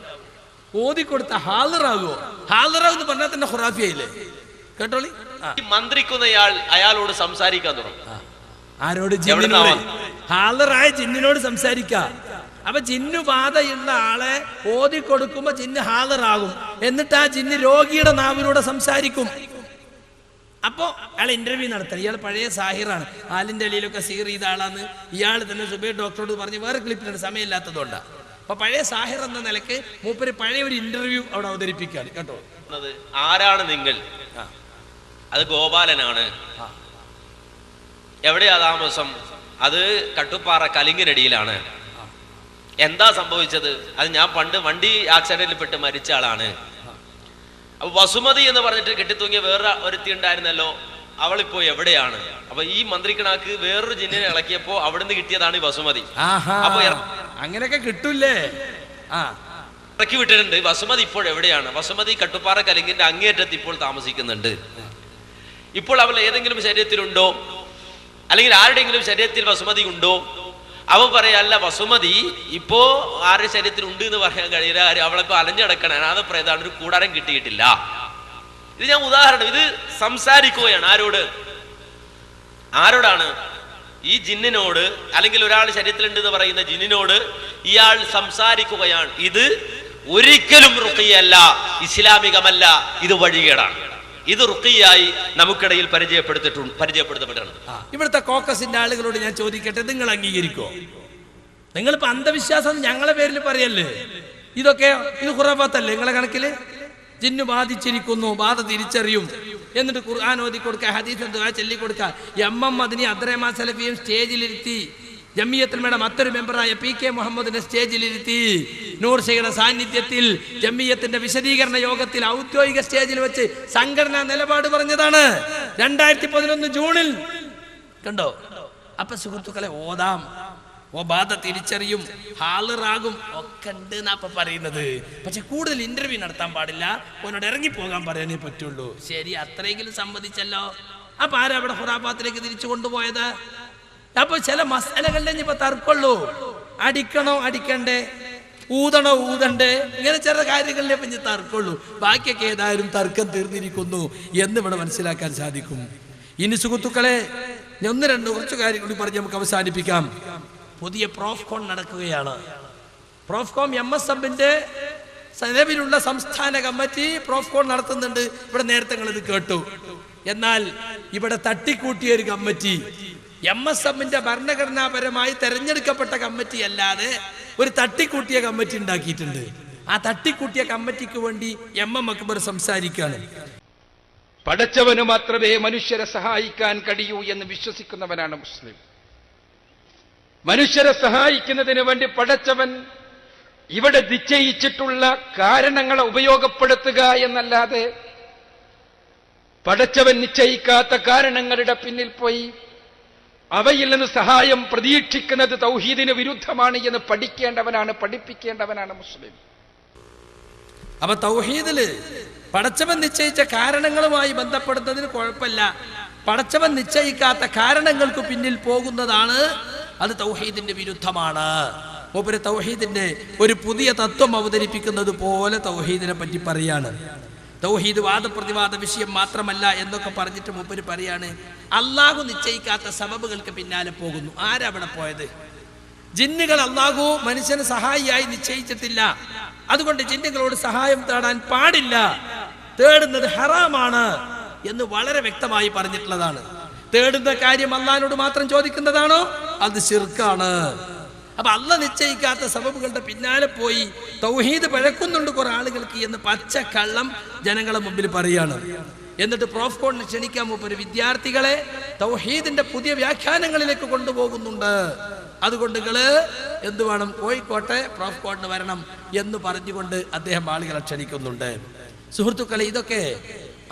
ഓതിക്കൊടുത്ത ഹാളിറാകുമോ? ഹാളിറാവെന്ന് പറഞ്ഞാൽ തന്നെ ഖുറാഫിയയില്ലേ? കേട്ടോളി. മന്ത്രിക്കുന്നയാൾ അയാളോട് സംസാരിക്കാൻ തുടങ്ങും. ആരോട്? ജിന്നിനോട്. ഹാളിറായ ജിന്നിനോട് സംസാരിക്കാം. അപ്പൊ ജിന്നു ബാധയുള്ള ആളെ ഓതി കൊടുക്കുമ്പോ ജിന്ന് ഹാളിറാകും, എന്നിട്ട് ആ ജിന്ന് രോഗിയുടെ നാവിലൂടെ സംസാരിക്കും. അപ്പോ അയാൾ ഇന്റർവ്യൂ നടത്തണം. ഇയാൾ പഴയ സാഹിറാണ്, ആലിന്റെ അലിയിലൊക്കെ സീർ ചെയ്ത ആളാന്ന് ഇയാൾ തന്നെ സുബൈർ ഡോക്ടറോട് പറഞ്ഞ് വേറെ ക്ലിപ്പിലാണ്, സമയമില്ലാത്തതുകൊണ്ടാണ്. അപ്പൊ പഴയ സാഹിർ എന്ന നിലക്ക് മൂപ്പര് പഴയ ഒരു ഇന്റർവ്യൂ അവിടെ അവതരിപ്പിക്കുകയാണ്. കേട്ടോ, ആരാണ് നിങ്ങൾ? അത് ഗോപാലനാണ്. എവിടെയാ താമസം? അത് കട്ടുപ്പാറ കലിങ്ങിനടിയിലാണ്. എന്താ സംഭവിച്ചത്? അത് ഞാൻ പണ്ട് വണ്ടി ആക്സിഡന്റിൽ പെട്ട് മരിച്ച ആളാണ്. അപ്പൊ വസുമതി എന്ന് പറഞ്ഞിട്ട് കെട്ടിത്തൂങ്ങിയ വേറെ ഒരുത്തി ഉണ്ടായിരുന്നല്ലോ, അവളിപ്പോ എവിടെയാണ്? അപ്പൊ ഈ മന്ത്രിക്കണാക്ക് വേറൊരു ജിന്നിനെ ഇളക്കിയപ്പോ അവിടുന്ന് കിട്ടിയതാണ് ഈ വസുമതി. അപ്പൊ അങ്ങനെയൊക്കെ കിട്ടൂല്ലേ? ഇറക്കി വിട്ടിട്ടുണ്ട്. വസുമതി ഇപ്പോൾ എവിടെയാണ്? വസുമതി കട്ടുപ്പാറ കലിങ്ങിന്റെ അങ്ങേറ്റത്ത് ഇപ്പോൾ താമസിക്കുന്നുണ്ട്. ഇപ്പോൾ അവൾ ഏതെങ്കിലും ശരീരത്തിലുണ്ടോ, അല്ലെങ്കിൽ ആരുടെയെങ്കിലും ശരീരത്തിൽ വസുമതി ഉണ്ടോ? അവൻ പറയല്ല, വസുമതി ഇപ്പോ ആരുടെ ശരീരത്തിൽ ഉണ്ട് എന്ന് പറയാൻ കഴിയില്ല, അവളൊക്കെ അലഞ്ഞടക്കണ അനാഥപ്രേതാണ്, ഒരു കൂടാരം കിട്ടിയിട്ടില്ല. ഇത് ഞാൻ ഉദാഹരണം, ഇത് സംസാരിക്കുകയാണ്. ആരോടാണ്? ഈ ജിന്നിനോട്, അല്ലെങ്കിൽ ഒരാൾ ശരീരത്തിലുണ്ട് എന്ന് പറയുന്ന ജിന്നിനോട് ഇയാൾ സംസാരിക്കുകയാണ്. ഇത് ഒരിക്കലും റുഖിയല്ല, ഇസ്ലാമികമല്ല, ഇത് വഴികേടാണ്. ഇത് റുഖിയായി നമുക്കിടയിൽ പരിചയപ്പെടുത്തപ്പെടണം. ഇവിടുത്തെ കോക്കസിന്റെ ആളുകളോട് ഞാൻ ചോദിക്കട്ടെ, നിങ്ങൾ അംഗീകരിക്കോ? നിങ്ങളിപ്പോ അന്ധവിശ്വാസം ഞങ്ങളെ പേരിൽ പറയല്ലേ? ഇത് ഖുറാഫാത്തല്ലേ നിങ്ങളെ കണക്കില്? ജിന്നു ബാധിച്ചിരിക്കുന്നു, ബാധ തിരിച്ചറിയും, എന്നിട്ട് ഖുർആൻ ഓതി കൊടുക്കുക, ഹദീസ് ദുആ ചൊല്ലി കൊടുക്കുക. എം മദനി അബ്ദുറഹ്മാൻ സലഫിയും സ്റ്റേജിലിരുത്തി, ജംഇയ്യത്തുലമയുടെ മറ്റൊരു മെമ്പറായ PK മുഹമ്മദിനെ സ്റ്റേജിലിരുത്തി, നൂർ ഷെയ്ഖിയുടെ സാന്നിധ്യത്തിൽ ജംഇയ്യത്തിന്റെ വിശദീകരണ യോഗത്തിൽ ഔദ്യോഗിക സ്റ്റേജിൽ വെച്ച് സംഘടനാ നിലപാട് പറഞ്ഞതാണ് 2011 ജൂണിൽ. കണ്ടോ? അപ്പൊ സുഹൃത്തുക്കളെ, ഓതാം, ബാധ തിരിച്ചറിയും, ഹാളിറാകും, ഒക്കെ ഉണ്ട് എന്നാ പറയുന്നത്. പക്ഷെ കൂടുതൽ ഇന്റർവ്യൂ നടത്താൻ പാടില്ല, ഓനോട് ഇറങ്ങിപ്പോകാൻ പറയാനേ പറ്റുള്ളൂ. ശരി, അത്രയെങ്കിലും സമ്മതിച്ചല്ലോ. അപ്പൊ ആരാ അവിടെ ഖുറാഫാത്തിലേക്ക് തിരിച്ചു കൊണ്ടുപോയത്? അപ്പൊ ചില മസാലകളിലെ ഇപ്പൊ തർക്കമുള്ളൂ. അടിക്കണോ അടിക്കണ്ടേ, ഊതണോ ഊതണ്ടേ, ഇങ്ങനെ ചില കാര്യങ്ങളിലെ പിന്നെ തർക്കമുള്ളൂ. ബാക്കിയൊക്കെ ഏതായാലും തർക്കം തീർന്നിരിക്കുന്നു എന്ന് ഇവിടെ മനസ്സിലാക്കാൻ സാധിക്കും. ഇനി സുഹൃത്തുക്കളെ, കുറച്ച് കാര്യം കൂടി പറഞ്ഞ് നമുക്ക് അവസാനിപ്പിക്കാം. പുതിയ പ്രോഫ്കോൺ നടക്കുകയാണ്. പ്രോഫ്കോം MSSബിന്റെ നിലവിലുള്ള സംസ്ഥാന കമ്മിറ്റി പ്രോഫ്കോൺ നടത്തുന്നുണ്ട്. ഇവിടെ നേരത്തെ നിങ്ങൾ ഇത് കേട്ടു. എന്നാൽ ഇവിടെ തട്ടിക്കൂട്ടിയ ഒരു കമ്മിറ്റി, MSMന്റെ ഭരണഘടനാപരമായി തെരഞ്ഞെടുക്കപ്പെട്ട കമ്മിറ്റി അല്ലാതെ ഒരു തട്ടിക്കൂട്ടിയ കമ്മിറ്റി ഉണ്ടാക്കിയിട്ടുണ്ട്. ആ തട്ടിക്കൂട്ടിയ കമ്മിറ്റിക്ക് വേണ്ടി MM അക്ബർ സംസാരിക്കുകയാണ്. പടച്ചവന് മാത്രമേ മനുഷ്യരെ സഹായിക്കാൻ കഴിയൂ എന്ന് വിശ്വസിക്കുന്നവനാണ് മുസ്ലിം. മനുഷ്യരെ സഹായിക്കുന്നതിന് വേണ്ടി പടച്ചവൻ ഇവിടെ നിശ്ചയിച്ചിട്ടുള്ള കാരണങ്ങളെ ഉപയോഗപ്പെടുത്തുക എന്നല്ലാതെ പടച്ചവൻ നിശ്ചയിക്കാത്ത കാരണങ്ങളുടെ പിന്നിൽ പോയി അവയിൽ നിന്ന് സഹായം പ്രതീക്ഷിക്കുന്നത് തൗഹീദിന് വിരുദ്ധമാണ് എന്ന് പഠിപ്പിക്കേണ്ടവനാണ് മുസ്ലിം. അപ്പൊ തൗഹീദില് പടച്ചവൻ നിശ്ചയിച്ച കാരണങ്ങളുമായി ബന്ധപ്പെടുന്നതിന് കുഴപ്പമില്ല. പടച്ചവൻ നിശ്ചയിക്കാത്ത കാരണങ്ങൾക്ക് പിന്നിൽ പോകുന്നതാണ് അത് തൗഹീദിന്റെ വിരുദ്ധമാണ്. മൂപ്പര് തൗഹീദിന്റെ ഒരു പുതിയ തത്വം അവതരിപ്പിക്കുന്നത് പോലെ തൗഹീദിനെ പറ്റി പറയാണ്. തൗഹീദ് വാദപ്രതിവാദ വിഷയം മാത്രമല്ല എന്നൊക്കെ പറഞ്ഞിട്ട് മൂപ്പര് പറയാണ്, അള്ളാഹു നിശ്ചയിക്കാത്ത സബബുകൾക്ക് പിന്നാലെ പോകുന്നു. ആരാ അവിടെ പോയത്? ജിന്നുകൾ അള്ളാഹു മനുഷ്യന് സഹായിയായി നിശ്ചയിച്ചിട്ടില്ല. അതുകൊണ്ട് ജിന്നുകളോട് സഹായം തേടാൻ പാടില്ല, തേടുന്നത് ഹറാമാണ് എന്ന് വളരെ വ്യക്തമായി പറഞ്ഞിട്ടുള്ളതാണ്. തേടുന്ന കാര്യം അള്ളാഹിനോട് മാത്രം ചോദിക്കുന്നതാണോ? അത് ശിർക്കാണ്. അപ്പൊ അള്ളാഹ് നിശ്ചയിക്കാത്ത സബബുകളുടെ പിന്നാലെ പോയി തൗഹീദ് പിഴക്കുന്നുണ്ട് കുറെ ആളുകൾക്ക് എന്ന് പച്ചക്കള്ളം ജനങ്ങളെ മുമ്പിൽ പറയാണ്. എന്നിട്ട് പ്രോഫ്കോണിന് ക്ഷണിക്കാൻ മൂപ്പര് വിദ്യാർത്ഥികളെ തൗഹീദിന്റെ പുതിയ വ്യാഖ്യാനങ്ങളിലേക്ക് കൊണ്ടുപോകുന്നുണ്ട്. അതുകൊണ്ട് നിങ്ങള് എന്ത് വേണം, കോഴിക്കോട്ടെ പ്രോഫ്കോണിന് വരണം എന്ന് പറഞ്ഞുകൊണ്ട് അദ്ദേഹം ആളുകളെ ക്ഷണിക്കുന്നുണ്ട്. സുഹൃത്തുക്കളെ, ഇതൊക്കെ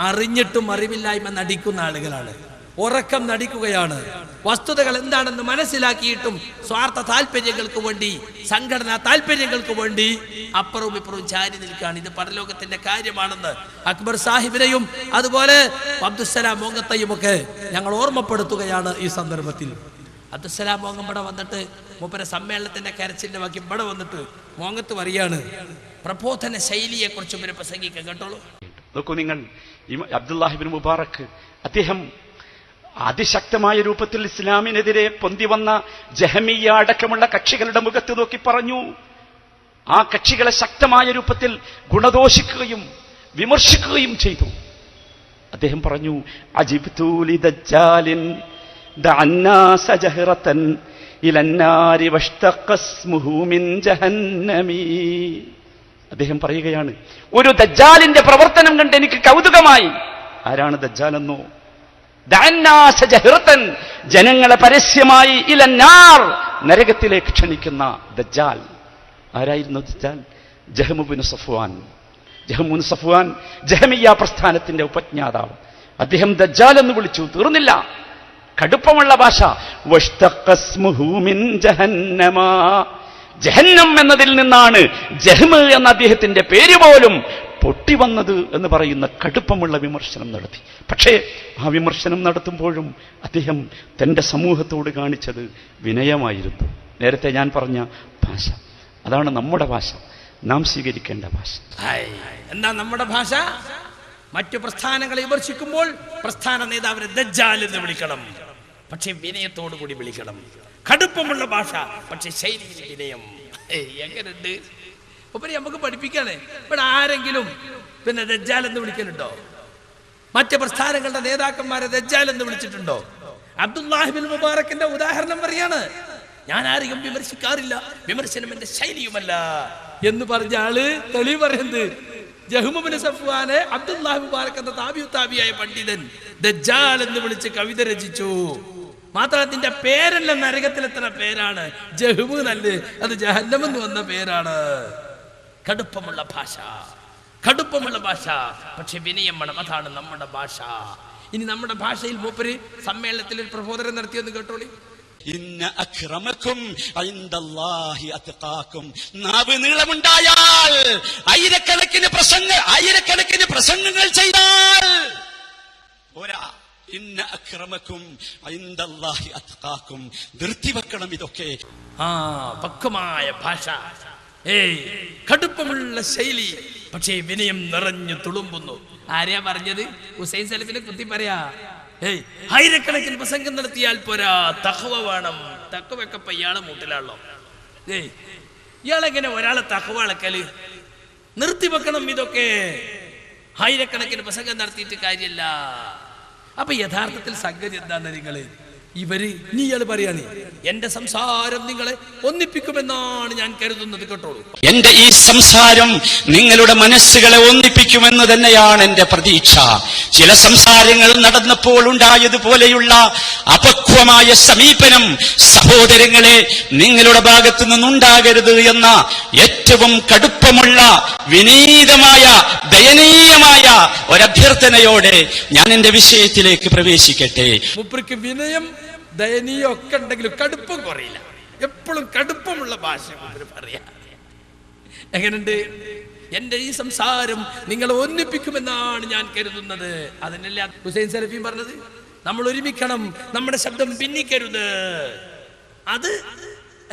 അറിഞ്ഞിട്ടും അറിവില്ലായ്മ നടിക്കുന്ന ആളുകളാണ്, ഉറക്കം നടിക്കുകയാണ്. വസ്തുതകൾ എന്താണെന്ന് മനസ്സിലാക്കിയിട്ടും സ്വാർത്ഥ താല്പര്യങ്ങൾക്ക് വേണ്ടി, സംഘടനാ താല്പര്യങ്ങൾക്ക് വേണ്ടി അപ്പുറവും ഇപ്പുറവും ചാരി നിൽക്കുകയാണ്. ഇത് പരലോകത്തിന്റെ കാര്യമാണെന്ന് അക്ബർ സാഹിബിനെയും അതുപോലെ അബ്ദുസ്സലാം മോങ്ങത്തെയും ഒക്കെ ഞങ്ങൾ ഓർമ്മപ്പെടുത്തുകയാണ് ഈ സന്ദർഭത്തിൽ. അബ്ദുസ്സലാം മോങ്ങം ഇവിടെ വന്നിട്ട് മൂപ്പര സമ്മേളനത്തിന്റെ കരച്ചിന്റെ ബാക്കി ഇവിടെ വന്നിട്ട് മോങ്ങത്ത് പറയാണ് പ്രബോധന ശൈലിയെ കുറിച്ച് ഇവരെ പ്രസംഗിക്കാൻ. കേട്ടോളൂ. നോക്കൂ നിങ്ങൾ, അബ്ദുല്ലാഹിബ്നു മുബാറക് അദ്ദേഹം അതിശക്തമായ രൂപത്തിൽ ഇസ്ലാമിനെതിരെ പൊന്തി വന്ന ജഹമിയ്യ അടക്കമുള്ള കക്ഷികളുടെ മുഖത്ത് നോക്കി പറഞ്ഞു. ആ കക്ഷികളെ ശക്തമായ രൂപത്തിൽ ഗുണദോഷിക്കുകയും വിമർശിക്കുകയും ചെയ്തു. അദ്ദേഹം പറഞ്ഞു, അജിബ്തു ലിദജ്ജാലിൻ ദഅന്നാസ ജഹറതൻ ഇലന്നാരി വഷ്തഖസ്മുഹു മിൻ ജഹന്നമി. അദ്ദേഹം പറയുകയാണ്, ഒരു ദജ്ജാലിന്റെ പ്രവർത്തനം കണ്ട് എനിക്ക് കൗതുകമായി. ആരാണ് ദജ്ജാലെന്നോ? ദഅന്നാസ ജഹറതൻ, ജനങ്ങളെ പരസ്യമായി ഇലന്നാർ, നരകത്തിലേക്ക് ക്ഷണിക്കുന്ന ദജ്ജാൽ. ആരായിരുന്നു ദജ്ജാൽ? ജഹ്മുബ്നു സഫ്വാൻ. ജഹ്മുബ്നു സഫ്വാൻ ജഹമിയ്യ പ്രസ്ഥാനത്തിന്റെ ഉപജ്ഞാതാവ്. അദ്ദേഹം ദജ്ജാൽ എന്ന് വിളിച്ചു. തീർന്നില്ല, കടുപ്പമുള്ള ഭാഷ. വഷ്തഖസ്മുഹു മിൻ ജഹന്നമ, ജഹന്നം എന്നതിൽ നിന്നാണ് ജഹ്മ് എന്ന അദ്ദേഹത്തിന്റെ പേര് പോലും പൊട്ടി വന്നത് എന്ന് പറയുന്ന കടുപ്പമുള്ള വിമർശനം നടത്തി. പക്ഷേ ആ വിമർശനം നടത്തുമ്പോഴും അദ്ദേഹം തന്റെ സമൂഹത്തോട് കാണിച്ചത് വിനയമായിരുന്നു. നേരത്തെ ഞാൻ പറഞ്ഞ ഭാഷ, അതാണ് നമ്മുടെ ഭാഷ, നാം സ്വീകരിക്കേണ്ട ഭാഷ. എന്താ നമ്മുടെ ഭാഷ? മറ്റു പ്രസ്ഥാനങ്ങളെ വിമർശിക്കുമ്പോൾ പ്രസ്ഥാന നേതാവിനെ ദജ്ജാൽ എന്ന് വിളിക്കണം, പക്ഷെ വിനയത്തോടു കൂടി വിളിക്കണം. കടുപ്പമുള്ള ഭാഷ, പക്ഷെ ശൈലിയിൽ വിനയം. എങ്ങനെയുണ്ട്? ഉപരി നമുക്ക് പഠിപ്പിക്കാനേ. ഇവിടെ ആരെങ്കിലും പിന്നെ ദജ്ജാൽ എന്ന് വിളിക്കലുണ്ടോ? മറ്റ് പ്രസ്ഥാനങ്ങളുടെ നേതാക്കന്മാരെ ദജ്ജാൽ എന്ന് വിളിച്ചിട്ടുണ്ടോ? അബ്ദുല്ലാഹിബ്നു മുബാറക്കിന്റെ ഉദാഹരണം പറയാണ്. ഞാൻ ആരെയും വിമർശിക്കാറില്ല, വിമർശനം എന്റെ ശൈലിയുമല്ല എന്ന് പറഞ്ഞ ആള് തെളിവ് പറയുന്നത് ജഹ്മുബ്നു സഫ്വാനെ അബ്ദുല്ലാഹി മുബാറക് എന്ന താബിയായ പണ്ഡിതൻ ദജ്ജാൽ എന്ന് വിളിച്ച് കവിത രചിച്ചു. മാത്രം അതിന്റെ പേരല്ല നരകത്തിലെത്തുന്ന പേരാണ്, ജഹ്മു നല്ല, അത് ജഹന്നമെന്ന് വന്ന പേരാണ്. കടുപ്പമുള്ള ഭാഷ, കടുപ്പമുള്ള ഭാഷ, പക്ഷെ വിനയം വേണം. അതാണ് നമ്മുടെ ഭാഷ. ഇനി നമ്മുടെ ഭാഷയിൽ മൂപ്പര് സമ്മേളനത്തിൽ ഒരു പ്രബോധനം നടത്തിയെന്ന് കേട്ടോളി. ഇന്ന അക്രമക്കും ഇൻദല്ലാഹി അത്ഖാക്കും. നാവ് നീളമുണ്ടായാൽ ആയിരക്കണക്കിന് പ്രസംഗങ്ങൾ ചെയ്താൽ പോരാ. ഇന്ന അക്രമക്കും ഇൻദല്ലാഹി അത്ഖാക്കും. നിർത്തിവെക്കണം ഇതൊക്കെ. പക്വമായ ഭാഷ, കടുപ്പമുള്ള ശൈലി, പക്ഷേ വിനയം നിറഞ്ഞു തുളുമ്പുന്നു. ആരെയാ പറഞ്ഞത്? ഹുസൈൻ സലഫിനെ കുത്തി പറയാ. ആയിരക്കണക്കിന് പ്രസംഗം നടത്തിയാൽ പോരാ, തഖ്വ വേണം. തഖ്വയൊക്കെ ഇയാളെ മൂട്ടിലാണല്ലോ. ഇയാളെങ്ങനെ ഒരാളെ തഖ്വ അളക്കല്? നിർത്തിവെക്കണം ഇതൊക്കെ. ആയിരക്കണക്കിന് പ്രസംഗം നടത്തിയിട്ട് കാര്യമല്ല. അപ്പൊ യഥാർത്ഥത്തിൽ സംഗതി എന്താന്ന് നിങ്ങള് നീ ഇയാൾ പറയാണ്, എന്റെ സംസാരം നിങ്ങളെ ഒന്നിപ്പിക്കുമെന്നാണ് ഞാൻ കരുതുന്നത്. കേട്ടോളൂ, എന്റെ ഈ സംസാരം നിങ്ങളുടെ മനസ്സുകളെ ഒന്നിപ്പിക്കുമെന്ന് തന്നെയാണ് എന്റെ പ്രതീക്ഷ. ചില സംസാരങ്ങൾ നടന്നപ്പോൾ ഉണ്ടായതുപോലെയുള്ള അപക്വമായ സമീപനം സഹോദരങ്ങളെ നിങ്ങളുടെ ഭാഗത്തു നിന്നുണ്ടാകരുത് എന്ന ഏറ്റവും കടുപ്പമുള്ള വിനീതമായ ദയനീയമായ ഒരഭ്യർത്ഥനയോടെ ഞാൻ എന്റെ വിഷയത്തിലേക്ക് പ്രവേശിക്കട്ടെ. മൂപ്പർക്ക് വിനയം ദയനീയം ഒക്കെ ഉണ്ടെങ്കിലും കടുപ്പം കുറയില്ല. എപ്പോഴും കടുപ്പമുള്ള ഭാഷ പറയാ. എങ്ങനെയുണ്ട്? എന്റെ ഈ സംസാരം നിങ്ങളെ ഒന്നിപ്പിക്കുമെന്നാണ് ഞാൻ കരുതുന്നത്. അതിനല്ലേ ഹുസൈൻ സലഫിയും പറഞ്ഞത്, നമ്മൾ ഒരുമിക്കണം, നമ്മുടെ ശബ്ദം ഭിന്നിക്കരുത്. അത്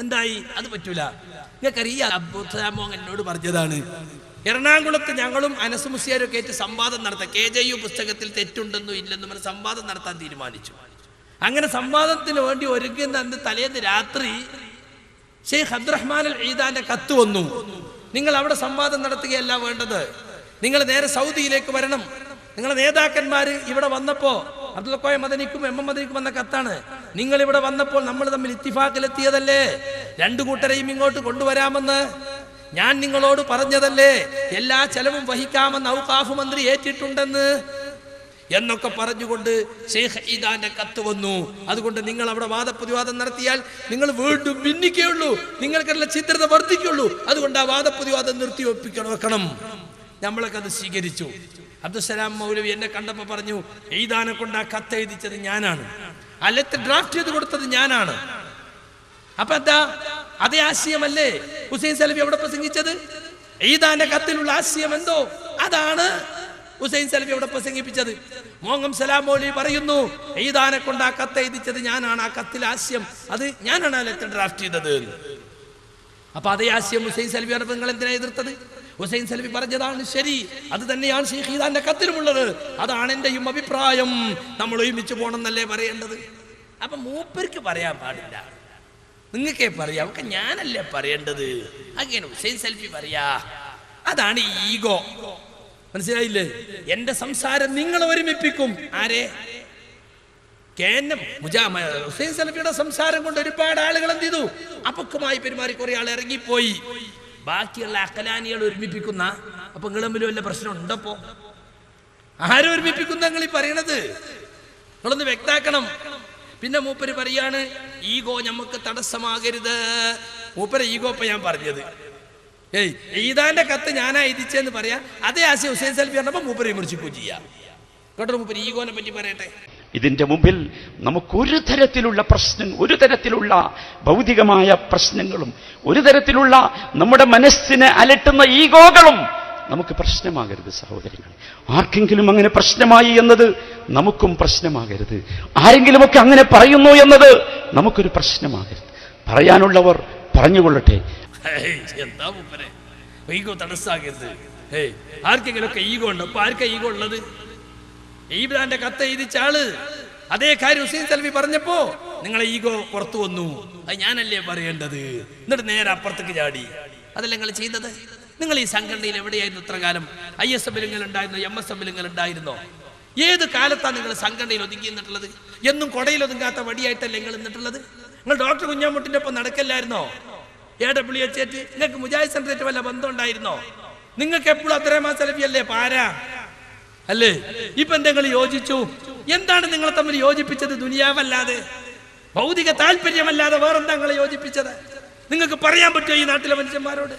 എന്തായി? അത് പറ്റൂല. നിങ്ങൾക്കറിയാം, അബ്ദുസലാമോ എന്നോട് പറഞ്ഞതാണ്, എറണാകുളത്ത് ഞങ്ങളും അനസ് മുസ്ലിയാരൊക്കെ ആയിട്ട് സംവാദം നടത്താൻ, KJU പുസ്തകത്തിൽ തെറ്റുണ്ടെന്നും ഇല്ലെന്നും പറഞ്ഞ് സംവാദം നടത്താൻ തീരുമാനിച്ചു. അങ്ങനെ സംവാദത്തിന് വേണ്ടി ഒരുങ്ങുന്ന അന്ന് തലേന്ന് രാത്രി ഷെയ്ഖ് അബ്ദുറഹ്മാൻ അൽ ഈദാന്റെ കത്ത് വന്നു. നിങ്ങൾ അവിടെ സംവാദം നടത്തുകയല്ല വേണ്ടത്, നിങ്ങൾ നേരെ സൗദിയിലേക്ക് വരണം. നിങ്ങളെ നേതാക്കന്മാർ ഇവിടെ വന്നപ്പോ, അബ്ദുൽ കോയ മദനിക്കും MM മദനിക്കും വന്ന കത്താണ്. നിങ്ങൾ ഇവിടെ വന്നപ്പോൾ നമ്മൾ തമ്മിൽ ഇത്തിഫാക്കിലെത്തിയതല്ലേ, രണ്ടു കൂട്ടരെയും ഇങ്ങോട്ട് കൊണ്ടുവരാമെന്ന് ഞാൻ നിങ്ങളോട് പറഞ്ഞതല്ലേ, എല്ലാ ചെലവും വഹിക്കാമെന്ന് ഔഖാഫ് മന്ത്രി ഏറ്റിട്ടുണ്ടെന്ന് എന്നൊക്കെ പറഞ്ഞുകൊണ്ട് ഷെയ്ഖ് ഈദാന്റെ കത്ത് വന്നു. അതുകൊണ്ട് നിങ്ങൾ അവിടെ വാദപ്രതിവാദം നടത്തിയാൽ നിങ്ങൾ വീണ്ടും ഭിന്നിക്കുകയുള്ളൂ, നിങ്ങൾക്കുള്ള ചിത്രത വർദ്ധിക്കുള്ളൂ. അതുകൊണ്ട് ആ വാദപ്രതിവാദം വെക്കണം. നമ്മളൊക്കെ അത് സ്വീകരിച്ചു. അബ്ദുസലാം മൗലവി എന്നെ കണ്ടപ്പോ പറഞ്ഞു, ഈദാനെ കൊണ്ട് ആ കത്ത് എഴുതിച്ചത് ഞാനാണ്, അല്ലത്ത് ഡ്രാഫ്റ്റ് ചെയ്ത് കൊടുത്തത് ഞാനാണ്. അപ്പൊ എന്താ, അതേ ആശയമല്ലേ ഹുസൈൻ സലഫി അവിടെ പ്രസംഗിച്ചത്? ഈദാന്റെ കത്തിലുള്ള ആശയം എന്തോ അതാണ് ഹുസൈൻ സലഫി അവിടെ പ്രസംഗിപ്പിച്ചത്. മോങ്ങം സലാം മൗലവി പറയുന്നു, ഈദാനെ കൊണ്ട് ആ കത്ത് എഴുതിച്ചത് ഞാനാണ്, ആ കത്തിലെ ആശയം അത് ഞാനാണ് അല്ലത്ത് ഡ്രാഫ്റ്റ് ചെയ്തത്. അപ്പൊ അതേ ആശയം ഹുസൈൻ സലഫി പറഞ്ഞപ്പോൾ നിങ്ങൾ എന്തിനാ എതിർത്തത്? ഹുസൈൻ സലഫി പറഞ്ഞതാണ് ശരി, അത് തന്നെയാണ് ഷെയ്ഖ് ഈദാന്റെ കത്തിലുമുള്ളത്, അതാണ് എന്റെയും അഭിപ്രായം, നമ്മൾ ഒരുമിച്ച് പോകണം എന്നല്ലേ പറയേണ്ടത്. അപ്പൊ മൂപ്പർക്ക് പറയാൻ പാടില്ല, നിങ്ങൾക്കേ പറയാം, ഒക്കെ ഞാനല്ലേ പറയേണ്ടത്. അങ്ങനെ ഹുസൈൻ സലഫി പറയാ, അതാണ് ഈഗോ. മനസ്സിലായില്ലേ? എന്റെ സംസാരം നിങ്ങളെ ഒരുമിപ്പിക്കും. ആരെ? ഹുസൈൻ സലഫിയുടെ സംസാരം കൊണ്ട് ഒരുപാട് ആളുകൾ എന്ത് ചെയ്തു? അപക്വമായി പെരുമാറി കുറെ ആൾ ഇറങ്ങിപ്പോയി. ബാക്കിയുള്ള അക്കലാനികൾ ഒരുമിപ്പിക്കുന്ന, അപ്പൊ നിങ്ങൾ തമ്മിൽ വല്ല പ്രശ്നം ഉണ്ടപ്പോ? ആരും ഒരുമിപ്പിക്കുന്ന നിങ്ങൾ ഈ പറയണത്? നിങ്ങളൊന്ന് വ്യക്താക്കണം. പിന്നെ മൂപ്പര് പറയാണ്, ഈഗോ നമുക്ക് തടസ്സമാകരുത്. മൂപ്പര് ഈഗോ ഇപ്പൊ ഞാൻ പറഞ്ഞത്, ഈദാന്റെ കത്ത് ഞാനാ എഴുതിച്ചെന്ന് പറയാ, അതേ ആശയം ഹുസൈൻ സലഫി പറഞ്ഞപ്പോ മൂപ്പര് വിമർശിക്കുകയും ചെയ്യാം. കേട്ടോ, മൂപ്പര് ഈഗോനെ പറ്റി പറയട്ടെ. ഇതിന്റെ മുമ്പിൽ നമുക്ക് ഒരു തരത്തിലുള്ള ഭൗതികമായ പ്രശ്നങ്ങളും ഒരു തരത്തിലുള്ള നമ്മുടെ മനസ്സിനെ അലട്ടുന്ന ഈഗോകളും നമുക്ക് പ്രശ്നമാകരുത് സഹോദരങ്ങൾ. ആർക്കെങ്കിലും അങ്ങനെ പ്രശ്നമായി എന്നത് നമുക്കും പ്രശ്നമാകരുത്. ആരെങ്കിലുമൊക്കെ അങ്ങനെ പറയുന്നു എന്നത് നമുക്കൊരു പ്രശ്നമാകരുത്. പറയാനുള്ളവർ പറഞ്ഞുകൊള്ളട്ടെ. എന്താ മൂപ്പരെ ഈഗോ തടസ്സാകരുത്. ആർക്കെങ്കിലും ഒക്കെ ഈഗോ ഉണ്ട്. അപ്പൊ ആർക്കാ ഈഗോ ഉള്ളത്? ഈദാന്റെ കത്ത് എഴുതിച്ച ആള് അതേ കാര്യം ഹുസൈൻ സലഫി പറഞ്ഞപ്പോ നിങ്ങളെ ഈഗോ പുറത്തു വന്നു, അത് ഞാനല്ലേ പറയേണ്ടത്, എന്നിട്ട് നേരെ അപ്പുറത്തേക്ക് ചാടി. അതല്ല നിങ്ങൾ ചെയ്തത്. നിങ്ങൾ ഈ സംഘടനയിൽ എവിടെയായിരുന്നു ഇത്ര കാലം? ISF ഉണ്ടായിരുന്നോ? MSF ഉണ്ടായിരുന്നോ? ഏത് കാലത്താണ് നിങ്ങൾ സംഘടനയിൽ ഒതുങ്ങി നിന്നിട്ടുള്ളത്? എന്നും കൊടയിൽ ഒതുങ്ങാത്ത വടിയായിട്ടല്ലേ നിങ്ങൾ നിന്നിട്ടുള്ളത്? നിങ്ങൾ ഡോക്ടർ കുഞ്ഞാമുട്ടിന്റെ ഒപ്പം നടക്കല്ലായിരുന്നോ? AWH നിങ്ങൾക്ക് മുജാഹിദ് സെന്ററേറ്റ് വല്ല ബന്ധം ഉണ്ടായിരുന്നോ? നിങ്ങൾക്ക് എപ്പോഴും അബ്ദുറഹ്മാൻ സലഫി അല്ലേ പാരാ അല്ലേ? ഇപ്പൊ എന്തെങ്കിലും യോജിച്ചു? എന്താണ് നിങ്ങളെ തമ്മിൽ യോജിപ്പിച്ചത്? ദുനിയാവല്ലാതെ, ഭൗതിക താല്പര്യമല്ലാതെ വേറെന്താ നിങ്ങളെ യോജിപ്പിച്ചത്? നിങ്ങൾക്ക് പറയാൻ പറ്റുമോ ഈ നാട്ടിലെ മനുഷ്യന്മാരോട്?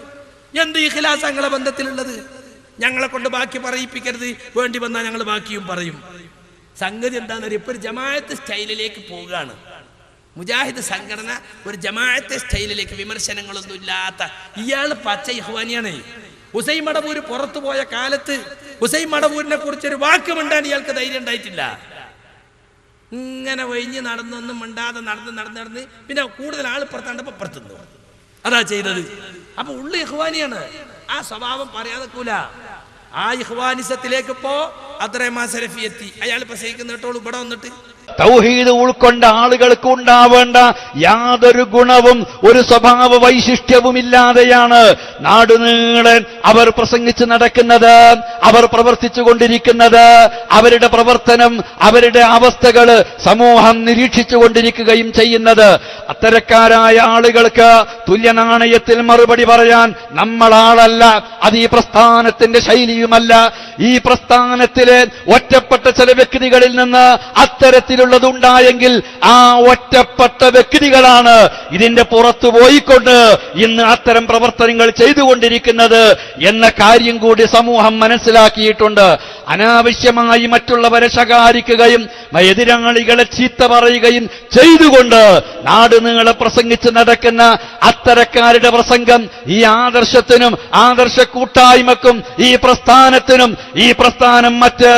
എന്ത് ഇഖ്ലാസാ നിങ്ങളെ ബന്ധത്തിലുള്ളത്? ഞങ്ങളെ കൊണ്ട് ബാക്കി പറയിപ്പിക്കരുത്, വേണ്ടി വന്നാൽ ഞങ്ങൾ ബാക്കിയും പറയും. സംഗതി എന്താണെന്നറിയ, ഇപ്പൊ ഒരു ജമാഅത്ത് സ്റ്റൈലിലേക്ക് പോവുകയാണ്. മുജാഹിദ് സംഘടന ഒരു ജമാഅത്തെ സ്റ്റൈലിലേക്ക്, വിമർശനങ്ങളൊന്നും ഇല്ലാത്ത. ഇയാൾ പച്ച ഇഖ്വാനിയാണ്. ഹുസൈൻ മടവൂര് പുറത്തു പോയ കാലത്ത് ഹുസൈൻ മടവൂരിനെ കുറിച്ചൊരു വാക്ക് മിണ്ടാൻ ഇയാൾക്ക് ധൈര്യം ഉണ്ടായിട്ടില്ല. ഇങ്ങനെ ഒഴിഞ്ഞ് നടന്നൊന്നും മിണ്ടാതെ നടന്ന് പിന്നെ കൂടുതൽ ആൾ പുറത്താണ്ടപ്പോ പുറത്തുനിന്നു അതാ ചെയ്തത്. അപ്പൊ ഉള്ളു ഇഖ്വാനിയാണ്. ആ സ്വഭാവം പറയാതെക്കൂല. ആ ഇഖ്വാനിസത്തിലേക്ക് ഇപ്പോ അത്രമാ സലഫി എത്തി. അയാൾ പ്രസംഗിക്കുന്ന കേട്ടോളൂ ഇവിടെ വന്നിട്ട്. തൗഹീദ് ഉൾക്കൊണ്ട ആളുകൾക്ക് ഉണ്ടാവേണ്ട യാതൊരു ഗുണവും ഒരു സ്വഭാവ വൈശിഷ്ട്യവുമില്ലാതെയാണ് നാടുനീളെ അവർ പ്രസംഗിച്ച് നടക്കുന്നത്, അവർ പ്രവർത്തിച്ചു കൊണ്ടിരിക്കുന്നത്. അവരുടെ പ്രവർത്തനം, അവരുടെ അവസ്ഥകൾ സമൂഹം നിരീക്ഷിച്ചു കൊണ്ടിരിക്കുകയും ചെയ്യുന്നത്. അത്തരക്കാരായ ആളുകൾക്ക് തുല്യനാണയത്തിൽ മറുപടി പറയാൻ നമ്മളാളല്ല. അത് ഈ പ്രസ്ഥാനത്തിന്റെ ശൈലിയുമല്ല. ഈ പ്രസ്ഥാനത്തിലെ ഒറ്റപ്പെട്ട ചില വ്യക്തികളിൽ നിന്ന് അത്തരത്തിലുള്ളതുണ്ടായെങ്കിൽ ആ ഒറ്റപ്പെട്ട വ്യക്തികളാണ് ഇതിന്റെ പുറത്തു പോയിക്കൊണ്ട് ഇന്ന് അത്തരം പ്രവർത്തനങ്ങൾ ചെയ്തുകൊണ്ടിരിക്കുന്നത് എന്ന കാര്യം കൂടി സമൂഹം മനസ്സിലാക്കിയിട്ടുണ്ട്. അനാവശ്യമായി മറ്റുള്ളവരെ ശകാരിക്കുകയും എതിരാളികളെ ചീത്ത പറയുകയും ചെയ്തുകൊണ്ട് നാടുനീളെ പ്രസംഗിച്ച് നടക്കുന്ന അത്തരക്കാരുടെ പ്രസംഗം ഈ ആദർശത്തിനും ആദർശ കൂട്ടായ്മക്കും ഈ പ്രസ്ഥാനത്തിനും ഈ പ്രസ്ഥാനം മറ്റ്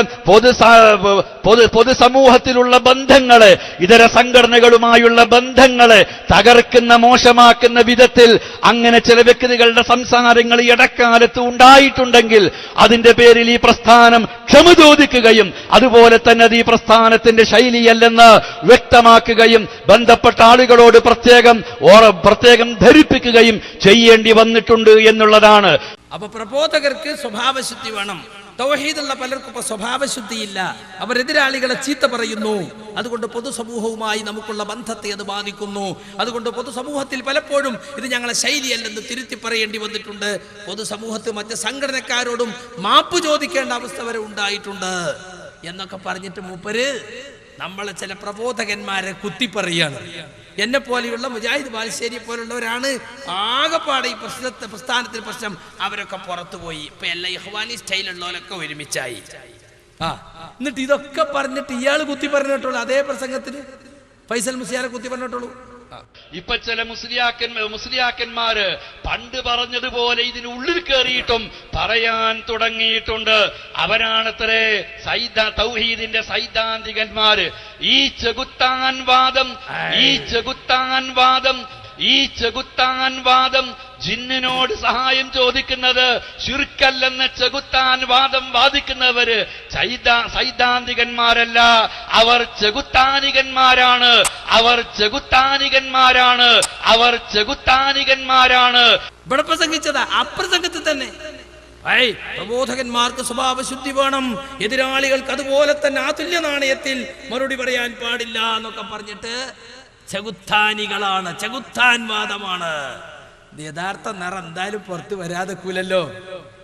പൊതുസമൂഹത്തിലുള്ള ബന്ധങ്ങളെ, ഇതര സംഘടനകളുമായുള്ള ബന്ധങ്ങളെ തകർക്കുന്ന, മോശമാക്കുന്ന വിധത്തിൽ അങ്ങനെ ചില വ്യക്തികളുടെ സംസാരങ്ങൾ ഈ ഇടക്കാലത്ത് ഉണ്ടായിട്ടുണ്ടെങ്കിൽ അതിന്റെ പേരിൽ ഈ പ്രസ്ഥാനം ക്ഷമ ചോദിക്കുകയും അതുപോലെ തന്നെ അത് ഈ പ്രസ്ഥാനത്തിന്റെ ശൈലിയല്ലെന്ന് വ്യക്തമാക്കുകയും ബന്ധപ്പെട്ട ആളുകളോട് പ്രത്യേകം ധരിപ്പിക്കുകയും ചെയ്യേണ്ടി വന്നിട്ടുണ്ട് എന്നുള്ളതാണ്. അപ്പൊ പ്രബോധകർക്ക് സ്വഭാവശുദ്ധി വേണം. തൗഹീദുള്ള പലർക്കും ഇപ്പൊ സ്വഭാവശുദ്ധിയില്ല. അവർ എതിരാളികളെ ചീത്ത പറയുന്നു. അതുകൊണ്ട് പൊതുസമൂഹവുമായി നമുക്കുള്ള ബന്ധത്തെ അത് ബാധിക്കുന്നു. അതുകൊണ്ട് പൊതുസമൂഹത്തിൽ പലപ്പോഴും ഇത് ഞങ്ങളെ ശൈലിയല്ലെന്ന് തിരുത്തി പറയേണ്ടി വന്നിട്ടുണ്ട്. പൊതുസമൂഹത്തിൽ മറ്റ് സംഘടനക്കാരോടും മാപ്പ് ചോദിക്കേണ്ട അവസ്ഥ വരെ ഉണ്ടായിട്ടുണ്ട് എന്നൊക്കെ പറഞ്ഞിട്ട് മൂപ്പര് നമ്മളെ ചില പ്രബോധകന്മാരെ കുത്തിപ്പറയാണ്. എന്നെ പോലെയുള്ള മുജാഹിദ് ബാലുശ്ശേരിയെ പോലുള്ളവരാണ് ആകെപ്പാടെ ഈ പ്രസ്ഥാനത്തിന് പ്രശ്നം. അവരൊക്കെ പുറത്തുപോയി. ഇപ്പൊ എല്ലാ ഇഖ്വാനി സ്റ്റൈലുള്ളവരൊക്കെ ഒരുമിച്ചായി. എന്നിട്ട് ഇതൊക്കെ പറഞ്ഞിട്ട് ഇയാൾ കുത്തി പറഞ്ഞിട്ടുള്ളൂ. അതേ പ്രസംഗത്തിന് ഫൈസൽ മുസ്ലിയാരെ കുത്തി പറഞ്ഞിട്ടുള്ളൂ. ഇപ്പൊ ചില മുസ്ലിയാക്കന്മാര് പണ്ട് പറഞ്ഞതുപോലെ ഇതിനുള്ളിൽ കയറിയിട്ടും പറയാൻ തുടങ്ങിയിട്ടുണ്ട്. അവരാണത്രേ തൗഹീദിന്റെ സൈദ്ധാന്തികന്മാര്. ഈ ചെകുത്താൻ വാദം ജിന്നിനോട് സഹായം ചോദിക്കുന്നത് ശിർക്കല്ലെന്ന് ചെകുത്താൻ വാദം വാദിക്കുന്നവര് സൈദ്ധാന്തികന്മാരല്ല, അവർ ചെകുത്താനികന്മാരാണ്. ഇവിടെ പ്രസംഗിച്ചതാ അപ്രസംഗത്തിൽ തന്നെ. പ്രബോധകന്മാർക്ക് സ്വഭാവശുദ്ധി വേണം, എതിരാളികൾക്ക് അതുപോലെ തന്നെ ആ തുല്യ നാണയത്തിൽ മറുപടി പറയാൻ പാടില്ല എന്നൊക്കെ പറഞ്ഞിട്ട് ചെകുത്താനികളാണ്, ചെകുത്താൻ വാദമാണ്. യഥാർത്ഥ നിറം എന്തായാലും പുറത്ത് വരാതെ കൂലല്ലോ.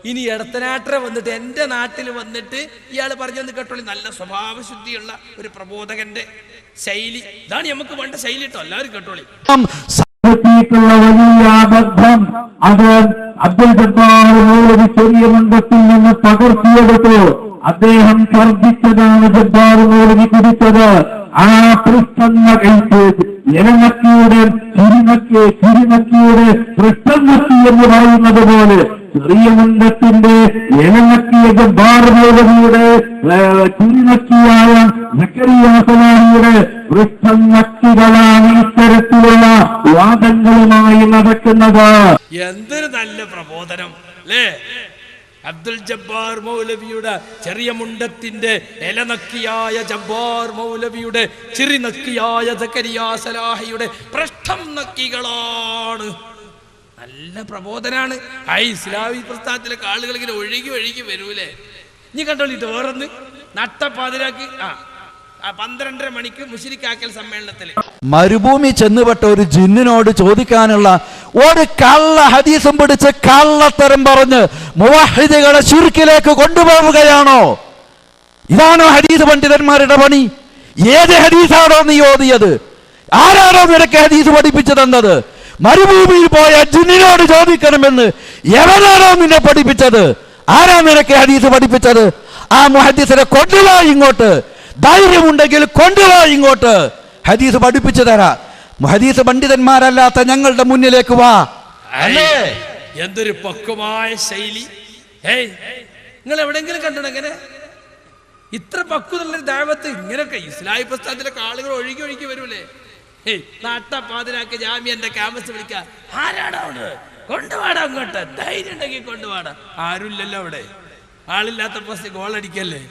ഇനി ഇടത്തനാട്ടര വന്നിട്ട് എന്റെ നാട്ടിൽ വന്നിട്ട് ഇയാൾ പറഞ്ഞെന്ന് കേട്ടോളി, നല്ല സ്വഭാവശുദ്ധിയുള്ള ഒരു പ്രബോധകന്റെ ശൈലി ഇതാണ് നമുക്ക് വേണ്ട ശൈലി കേട്ടോ. എല്ലാവരും കേട്ടോളി. വലിയ ബന്ധം അത് അബ്ദുൽ ജബ്ബാർ മൗലവി ചെറിയ മണ്ഡലത്തിൽ നിന്ന് പകർത്തിയെടുത്തു. അദ്ദേഹം ഛർദ്ദിച്ചതാണ് ജബ്ബാർ മൗലവി കുടിച്ചത്. ആ പൃഷ്ഠന്ന കഴിച്ച് എലനക്കിയുടെ ചിരിനക്കിയുടെ പൃഷ്ഠന്നക്കി എന്ന് പറയുന്നത് പോലെ ചെറിയ മണ്ഡലത്തിന്റെ എലനക്കിയ ജബ്ബാർ മൗലവിയുടെ ചിരിനക്കിയായ സക്കറിയ സലാഹിയുടെ വൃക്ഷനക്കികളാണ് ഇത്തരത്തിലുള്ള വാദങ്ങളുമായി നടക്കുന്നത്. എന്തൊരു നല്ല പ്രബോധനം അല്ലേ! അബ്ദുൽ ജബ്ബാർ മൗലവിയുടെ ചെറിയ മുണ്ടത്തിന്റെ ഇലനക്കിയായ ജബ്ബാർ മൗലവിയുടെ ചിറിനക്കിയായ സക്കരിയ സലാഹിയുടെ പൃഷ്ഠം നക്കികളാണ്. നല്ല പ്രബോധനാണ്. ഇസ്ലാമി പ്രസ്ഥാനത്തിലൊക്കെ ആളുകൾ ഇങ്ങനെ ഒഴുകി വരൂലേ. ഇനി കണ്ടോളിട്ട് വേറൊന്ന് നട്ടപ്പാതിരാക്ക് 12:30 മണിക്ക് മുശ്രിക്കാക്കൽ സമ്മേളനത്തിൽ മരുഭൂമി ചെന്നുപെട്ട ഒരു ജിന്നിനോട് ചോദിക്കാനുള്ള ഒരു കള്ള ഹദീസും പിടിച്ച് കള്ളത്തരം പറഞ്ഞ് മുവഹിദുകളെ ശിർക്കിലേക്ക് കൊണ്ടുപോവുകയാണോ? ഇതാണോ ഹദീസ് പണ്ഡിതന്മാരുടെ പണി? ഏത് ഹദീസാണോ നീ ഓതിയത്? ആരാണോ നിനക്ക് ഹദീസ് പഠിപ്പിച്ചു തന്നത്? മരുഭൂമിയിൽ പോയ ജിന്നിനോട് ചോദിക്കണമെന്ന് എവരാണോ നിന്നെ പഠിപ്പിച്ചത്? ആരാ നിനക്ക് ഹദീസ് പഠിപ്പിച്ചത്? ആ മുഹദ്ദിസിനെ കൊണ്ടുവാ ഇങ്ങോട്ട്. ധൈര്യമുണ്ടെങ്കിൽ കൊണ്ടുവാ ഇങ്ങോട്ട്. ഹദീസ് പഠിപ്പിച്ചു തരാ. ഹദീസ് പണ്ഡിതന്മാരല്ലാത്ത ഞങ്ങളുടെ മുന്നിലേക്ക് വാ. എന്തൊരു പക്വമായ ശൈലി! നിങ്ങൾ എവിടെയെങ്കിലും കണ്ടോ എങ്ങനെ ഇത്ര പക്വതുള്ളൊരു ദഅവത്ത്? ഇങ്ങനെയൊക്കെ ഇസ്ലാമി പ്രസ്ഥാനത്തിലൊക്കെ ആളുകൾ ഒഴുകി വരൂലേ. നാട്ടപ്പാതിരാക്കി ജാമ്യന്റെ ക്യാമ്പസ് വിളിക്കുക. ആരാടാ അവിടെ? കൊണ്ടുപാടാ അങ്ങോട്ട്. ധൈര്യം ഉണ്ടെങ്കിൽ കൊണ്ടുപാടാ. ആരുമില്ലല്ലോ അവിടെ. ആളില്ലാത്ത പോസ്റ്റ് ഗോളടിക്കല്ലേ.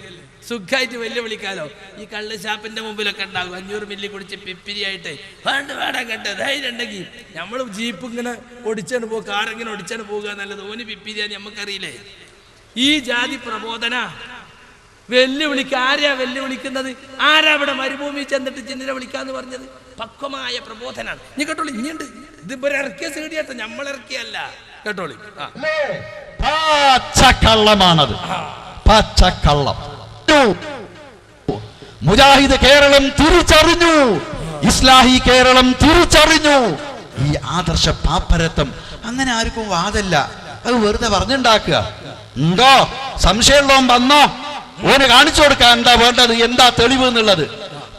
സുഖമായിട്ട് വെല്ലുവിളിക്കാലോ. ഈ കള്ള് ഷാപ്പിന്റെ മുമ്പിലൊക്കെ ഉണ്ടാകും 500 മില്ലി കുടിച്ച് പിപ്പിരിയായിട്ട് വേണം കേട്ടോ. ധൈര്യം ഉണ്ടെങ്കിൽ നമ്മൾ ജീപ്പ് ഇങ്ങനെ ഒടിച്ചാണ് പോകുക, കാറിങ്ങനെ ഒടിച്ചാണ് പോകുക എന്നുള്ളത് ഓന് പിപ്പിരിയാൻ നമുക്കറിയില്ലേ. ഈ ജാതി പ്രബോധന വെല്ലുവിളിക്ക് ആരാ വെല്ലുവിളിക്കുന്നത്? ആരാ ഇവിടെ മരുഭൂമി ചെന്നിട്ട് ജിന്നിനെ വിളിക്കാന്ന് പറഞ്ഞത്? പക്വമായ പ്രബോധനാണ്. നീ കേട്ടോളി, ഇനിയുണ്ട്. ഇതിപ്പോ ഇറക്കിയ സീഡിയാട്ടോ, നമ്മൾ ഇറക്കിയല്ല. കേട്ടോളി. പച്ചക്കള്ളമാണത്, പച്ചക്കള്ളം. മുജാഹിദ് കേരളം തിരിച്ചറിഞ്ഞു, ഇസ്ലാഹി കേരളം തിരിച്ചറിഞ്ഞു ഈ ആദർശ പാപ്പരത്വം. അങ്ങനെ ആർക്കും വാദല്ല, അത് വെറുതെ പറഞ്ഞുണ്ടാക്കുക. ഉണ്ടോ സംശയമുള്ളവൻ വന്നോ, ഓന് കാണിച്ചു കൊടുക്കാൻ എന്താ വേണ്ടത്, എന്താ തെളിവ് എന്നുള്ളത്.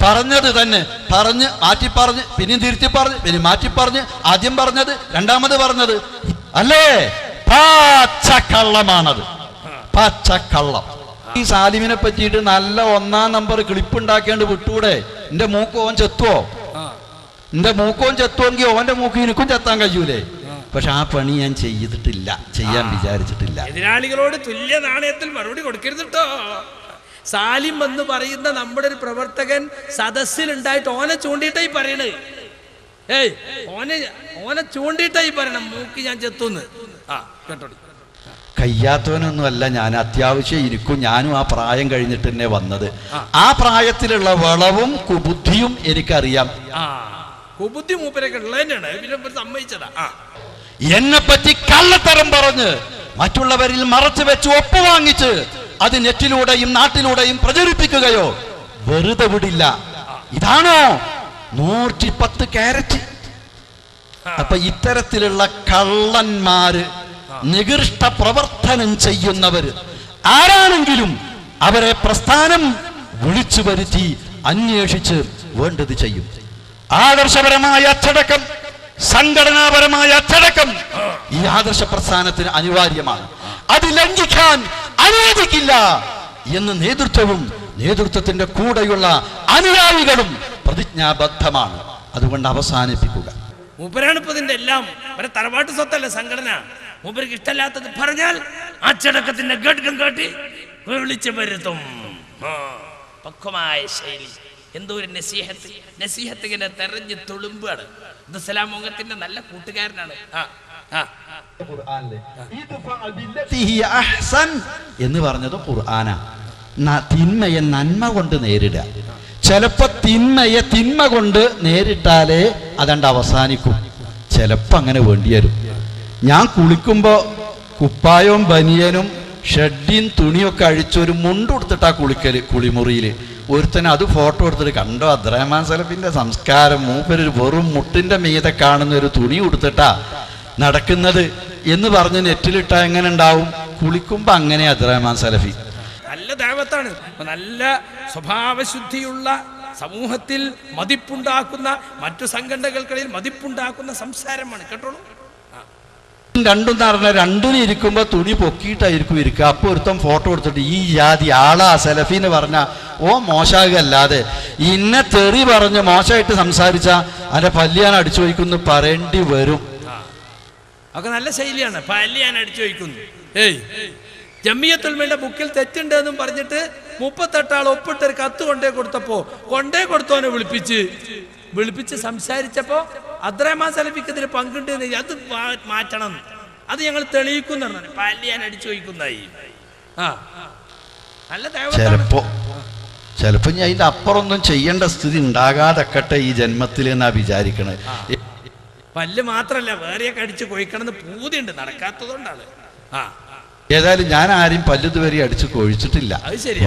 പറഞ്ഞത് തന്നെ പറഞ്ഞ് മാറ്റിപ്പറഞ്ഞ് പിന്നെയും തിരുത്തി പറഞ്ഞ് പിന്നെ മാറ്റിപ്പറഞ്ഞ് ആദ്യം പറഞ്ഞത് രണ്ടാമത് പറഞ്ഞത് അല്ലേ? പച്ചക്കള്ളമാണത്, പച്ചക്കള്ളം. ഈ സാലിമിനെ പറ്റിയിട്ട് നല്ല 1-ാം നമ്പർ ക്ലിപ്പ് ഉണ്ടാക്കേണ്ട വിട്ടൂടെ? എന്റെ മൂക്ക് ഓൻ ചെത്തുവോ? എന്റെ മൂക്കോൻ ചെത്തുവെങ്കിൽ ഓന്റെ മൂക്ക് എനിക്കും ചെത്താൻ കഴിയൂലേ? പക്ഷെ ആ പണി ഞാൻ ചെയ്തിട്ടില്ല, ചെയ്യാൻ വിചാരിച്ചിട്ടില്ല. എതിരാളികളോട് തുല്യ നാണയത്തിൽ മറുപടി കൊടുക്കരുത് കേട്ടോ. സാലിം എന്ന് പറയുന്ന നമ്മുടെ ഒരു പ്രവർത്തകൻ സദസ്സിലുണ്ടായിട്ട് ഓനെ ചൂണ്ടിയിട്ടായി പറയണേ. ഓനെ ചൂണ്ടിയിട്ടായി പറയണം മൂക്കി ഞാൻ ചെത്തുന്ന്. കേട്ടോ, കയ്യാത്തവനൊന്നുമല്ല ഞാൻ, അത്യാവശ്യം ഇരിക്കും. ഞാനും ആ പ്രായം കഴിഞ്ഞിട്ട് തന്നെ വന്നത്. ആ പ്രായത്തിലുള്ള വളവും കുബുദ്ധിയും എനിക്കറിയാം. കുബുദ്ധി മൂപ്പരൊക്കെ ഉള്ളത് തന്നെയാണ്, പിന്നെ സമ്മതിച്ചതാ. എന്നെ പറ്റി കള്ളത്തരം പറഞ്ഞ് മറ്റുള്ളവരിൽ മറച്ചു വെച്ച് ഒപ്പ് വാങ്ങിച്ച് അത് നെറ്റിലൂടെയും നാട്ടിലൂടെയും പ്രചരിപ്പിക്കുകയോ വെറുതെ വിടില്ല. ഇതാണോ 110 കാരറ്റ്? അപ്പൊ ഇത്തരത്തിലുള്ള കള്ളന്മാര്, നികൃഷ്ട പ്രവർത്തനം ചെയ്യുന്നവര് ആരാണെങ്കിലും അവരെ പ്രസ്ഥാനം വിളിച്ചു വരുത്തി അന്വേഷിച്ച് വേണ്ടത് ചെയ്യും. ആദർശപരമായ അച്ചടക്കം, സംഘടനാപരമായ അച്ചടക്കം ഈ ആദർശ പ്രസ്ഥാനത്തിന് അനിവാര്യമാണ്. അത് ലംഘിക്കാൻ അനുവദിക്കില്ല എന്ന് നേതൃത്വവും നേതൃത്വത്തിന്റെ കൂടെയുള്ള അനുയായികളും പ്രതിജ്ഞാബദ്ധമാണ്. അതുകൊണ്ട് അവസാനിപ്പിക്കുക. മൂപ്പരാണ് ഇപ്പൊ ഇതിന്റെ എല്ലാം. ഒരു തറവാട്ട് സ്വത്തല്ല സംഘടന. മൂപ്പർക്ക് ഇഷ്ടമല്ലാത്തത് പറഞ്ഞാൽ അച്ചടക്കത്തിന്റെ ഘടകം കാട്ടി വിളിച്ചു വരുത്തും. പക്വമായ ശൈലി. എന്തോ ഒരു നസീഹത്ത്, നസീഹത്ത് ഇങ്ങനെ തെരഞ്ഞ് തുളുമ്പാണ്. അബ്ദുസ്സലാം നല്ല കൂട്ടുകാരനാണ്. എന്ന് പറഞ്ഞത് ഖുർആനാ. തിന്മയെ നന്മ കൊണ്ട് നേരിടുക. ചിലപ്പോ തിന്മയെ തിന്മ കൊണ്ട് നേരിട്ടാലേ അതണ്ട് അവസാനിക്കും. ചിലപ്പോ അങ്ങനെ വേണ്ടി വരും. ഞാൻ കുളിക്കുമ്പോ കുപ്പായവും ബനിയനും ഷഡ്ഡിയും തുണിയൊക്കെ അഴിച്ചൊരു മുണ്ടുകൊടുത്തിട്ടാ കുളിക്കല്. കുളിമുറിയില് ഒരുത്തന് അത് ഫോട്ടോ എടുത്തിട്ട് കണ്ടോ അബ്ദുറഹ്മാൻ സലഫിന്റെ സംസ്കാരം, മൂപ്പരൊരു വെറും മുട്ടിന്റെ മീതെ കാണുന്ന ഒരു തുണി കൊടുത്തിട്ടാ നടക്കുന്നത് എന്ന് പറഞ്ഞ് നെറ്റിലിട്ടാ എങ്ങനെ ഉണ്ടാവും? കുളിക്കുമ്പോ അങ്ങനെ അബ്ദുറഹ്മാൻ സലഫി. നല്ല ദൈവത്താണ്, നല്ല സ്വഭാവശുദ്ധിയുള്ള, സമൂഹത്തിൽ മതിപ്പുണ്ടാക്കുന്ന, മറ്റു സംഘടനകൾക്കിടയിൽ മതിപ്പുണ്ടാക്കുന്ന സംസാരമാണ്. കേട്ടോളൂ. രണ്ടും നടന്ന രണ്ടിനും ഇരിക്കുമ്പോ തുണി പൊക്കിയിട്ടായിരിക്കും ഇരിക്കുക. അപ്പൊ ഒരുത്തം ഫോട്ടോ എടുത്തിട്ട് ഈ ജാതി ആളാ സലഫിന്ന് പറഞ്ഞ ഓ മോശമാകല്ലാതെ ഇന്നെ തെറി പറഞ്ഞ് മോശമായിട്ട് സംസാരിച്ച അതിന്റെ പല്ലിയാൻ അടിച്ചു വയ്ക്കുന്നു പറയേണ്ടി വരും. ഒക്കെ നല്ല ശൈലിയാണ്. പല്ലിയാൻ അടിച്ചു വയ്ക്കുന്നു. ജമിയത്തുൽമയുടെ ബുക്കിൽ തെറ്റുണ്ട് എന്നും പറഞ്ഞിട്ട് 38 ആൾ ഒപ്പിട്ടൊരു കത്ത് കൊണ്ടേ കൊടുത്തോനെ വിളിപ്പിച്ച് സംസാരിച്ചപ്പോ അബ്ദുറഹ്മാൻ സലഫിക്ക് ഇതിൽ പങ്കുണ്ട്, അത് മാറ്റണം, അത് ഞങ്ങൾ തെളിയിക്കുന്ന പല്ലിയാൻ അടിച്ചു വയ്ക്കുന്നതായി. ചിലപ്പോ ഞാൻ അതിന്റെ അപ്പുറമൊന്നും ചെയ്യേണ്ട സ്ഥിതി ഉണ്ടാകാതെക്കട്ടെ ഈ ജന്മത്തിൽ എന്നാ വിചാരിക്കണേ. പല്ല് മാത്രല്ല വേറെയൊക്കെ അടിച്ചു കൊഴിക്കണമെന്ന് പൂതിയുണ്ട്, നടക്കാത്തതുകൊണ്ടാണ്. ഏതായാലും ഞാൻ ആരെയും പല്ല് ഇതുവരെ അടിച്ചു കൊഴിച്ചിട്ടില്ല. അത് ശരി,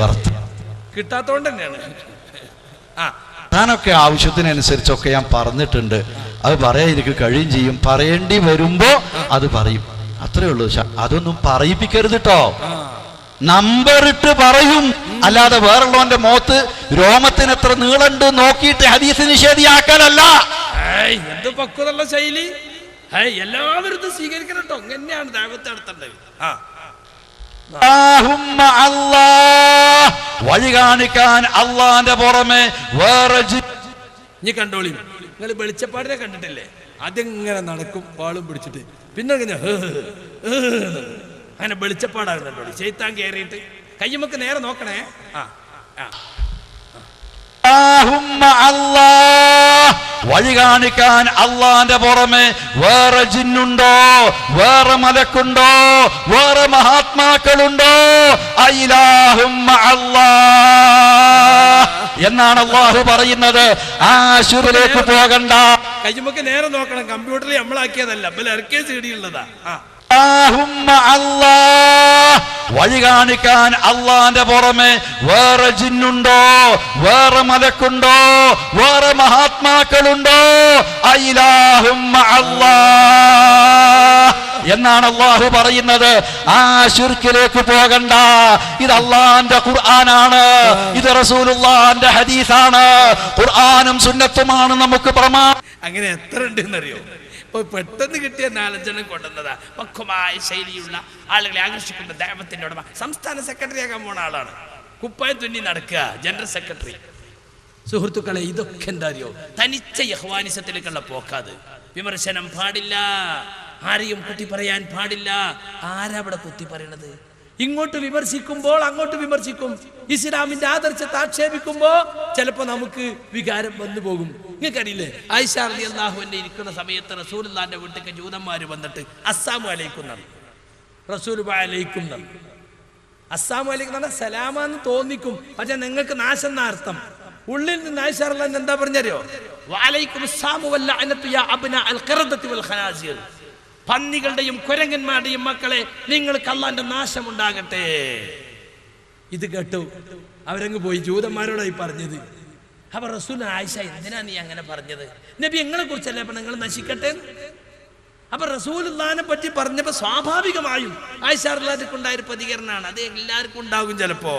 കിട്ടാത്തോണ്ട് തന്നെയാണ്. ഞാനൊക്കെ ആവശ്യത്തിനനുസരിച്ചൊക്കെ ഞാൻ പറഞ്ഞിട്ടുണ്ട്. അത് പറയാൻ എനിക്ക് കഴിയും ചെയ്യും. പറയേണ്ടി വരുമ്പോ അത് പറയും, അത്രേ ഉള്ളൂ. അതൊന്നും പറയിപ്പിക്കരുത് കേട്ടോ. നമ്പറിട്ട് പറയും, അല്ലാതെ വേറുള്ളവന്റെ മുഖത്ത് രോമത്തിന് എത്ര നീളുണ്ട് നോക്കിയിട്ട് ഹദീസ് നിഷേധിയാക്കലല്ല. എന്ത് പക്വതയുള്ള ശൈലി! എല്ലാവരും ഇത് സ്വീകരിക്കണം കേട്ടോ. എങ്ങനെയാണ് ദൈവത്തെ നടത്തേണ്ടത്? വഴി കാണിക്കാൻ അള്ളാന്റെ പുറമെ വേറെ നീ കണ്ടോളി. നിങ്ങൾ വെളിച്ചപ്പാടിനെ കണ്ടിട്ടില്ലേ? ആദ്യം ഇങ്ങനെ നടക്കും വാളും പിടിച്ചിട്ട്, പിന്നെ അങ്ങനെ വെളിച്ചപ്പാടാകുന്നുണ്ടോളി. ശൈത്താൻ കയറിയിട്ട് കയ്യുമൊക്കെ നേരെ നോക്കണേ. വഴി കാണിക്കാൻ അള്ളാന്റെ പുറമെ വേറെ ജിന്നുണ്ടോ, വേറെ മലക്കുണ്ടോ, വേറെ മഹാത്മാക്കളുണ്ടോ? എന്നാണ് അള്ളാഹു പറയുന്നത്. ആ ശുറിലേക്ക് പോകണ്ട. കയ്യുമൊക്കെ നേരെ നോക്കണം. കമ്പ്യൂട്ടറിൽ നമ്മളാക്കിയതല്ല, RKCD ഉള്ളതാ. വഴി കാണിക്കാൻ അള്ളാന്റെ പുറമെ വേറെ ജിന്നുണ്ടോ, വേറെ മലക്കുണ്ടോ, വേറെ മഹാത്മാക്കളുണ്ടോ? എന്നാണ് അള്ളാഹു പറയുന്നത്. ആ ശിർക്കിലേക്ക് പോകണ്ട. ഇത് അള്ളാന്റെ ഖുർആനാണ്, ഇത് റസൂലുള്ളാന്റെ ഹദീസാണ്. ഖുർആനും സുന്നത്തുമാണ് നമുക്ക് പ്രമാണം. അങ്ങനെ എത്ര ഉണ്ടെന്നറിയോ? ഇപ്പൊ പെട്ടെന്ന് കിട്ടിയ 4 കൊണ്ടുവന്നതാ. പക്വമായ ശൈലിയുള്ള ആളുകളെ ആകർഷിക്കുന്ന ദൈവത്തിന്റെ ഉടമ. സംസ്ഥാന സെക്രട്ടറി ആകാൻ പോണ ആളാണ്. കുപ്പായം തുന്നി നടക്കുക, ജനറൽ സെക്രട്ടറി. സുഹൃത്തുക്കളെ, ഇതൊക്കെ എന്താ അറിയോ? തനിച്ച യഹ്വാനിസത്തിലേക്കുള്ള പോക്കാത്. വിമർശനം പാടില്ല, ആരെയും കുത്തി പറയാൻ പാടില്ല. ആരാ ഇവിടെ കുത്തി പറയണത്? ഇങ്ങോട്ട് വിമർശിക്കുമ്പോൾ അങ്ങോട്ട് വിമർശിക്കും. ഇസ്ലാമിന്റെ ആദർശത്തെ ആക്ഷേപിക്കുമ്പോ ചിലപ്പോ നമുക്ക് വികാരം വന്നു പോകും. നിങ്ങൾക്കറിയില്ലേ, ആയിഷ റളിയല്ലാഹു അൻഹ ഇരിക്കുന്ന സമയത്ത് റസൂലുള്ളാഹിന്റെ വീട്ടിലേക്ക് ജൂതന്മാര് വന്നിട്ട് അസ്സാമു അലൈക്കും എന്നാണ്. റസൂൽ അലൈക്കും എന്നാണ്. അസ്സാമു അലൈക്കും എന്ന് പറഞ്ഞാൽ സലാമാന്ന് തോന്നിക്കും, പക്ഷെ നിങ്ങൾക്ക് നാശം എന്ന അർത്ഥം. ഉള്ളിൽ നിന്ന് ആയിഷ റളിയല്ലാഹു അൻഹ എന്താ പറഞ്ഞറിയോ? വഅലൈക്കും അസ്സാമു വല്ലഅനതു യാ അബ്നാ അൽ ഖറദതി വൽ ഖനാസിർ. പന്നികളുടെയും കുരങ്ങന്മാരുടെയും മക്കളെ, നിങ്ങൾക്ക് അല്ലാഹുവിന്റെ നാശം ഉണ്ടാകട്ടെ. ഇത് കേട്ടു അവരങ്ങ് പോയി. ജൂതന്മാരോടായി പറഞ്ഞത്. അപ്പൊ റസൂൽ ആയിഷ, എന്തിനാ നീ അങ്ങനെ പറഞ്ഞത്? നബി നിങ്ങളെ കുറിച്ചല്ലേ അപ്പൊ നിങ്ങൾ നശിക്കട്ടെ. അപ്പൊ റസൂലുള്ളാഹിനെ പറ്റി പറഞ്ഞപ്പോ സ്വാഭാവികമായും ആയിഷ റളിയല്ലാഹു ഉണ്ടായൊരു പ്രതികരണമാണ്. അത് എല്ലാവർക്കും ഉണ്ടാകും ചിലപ്പോ,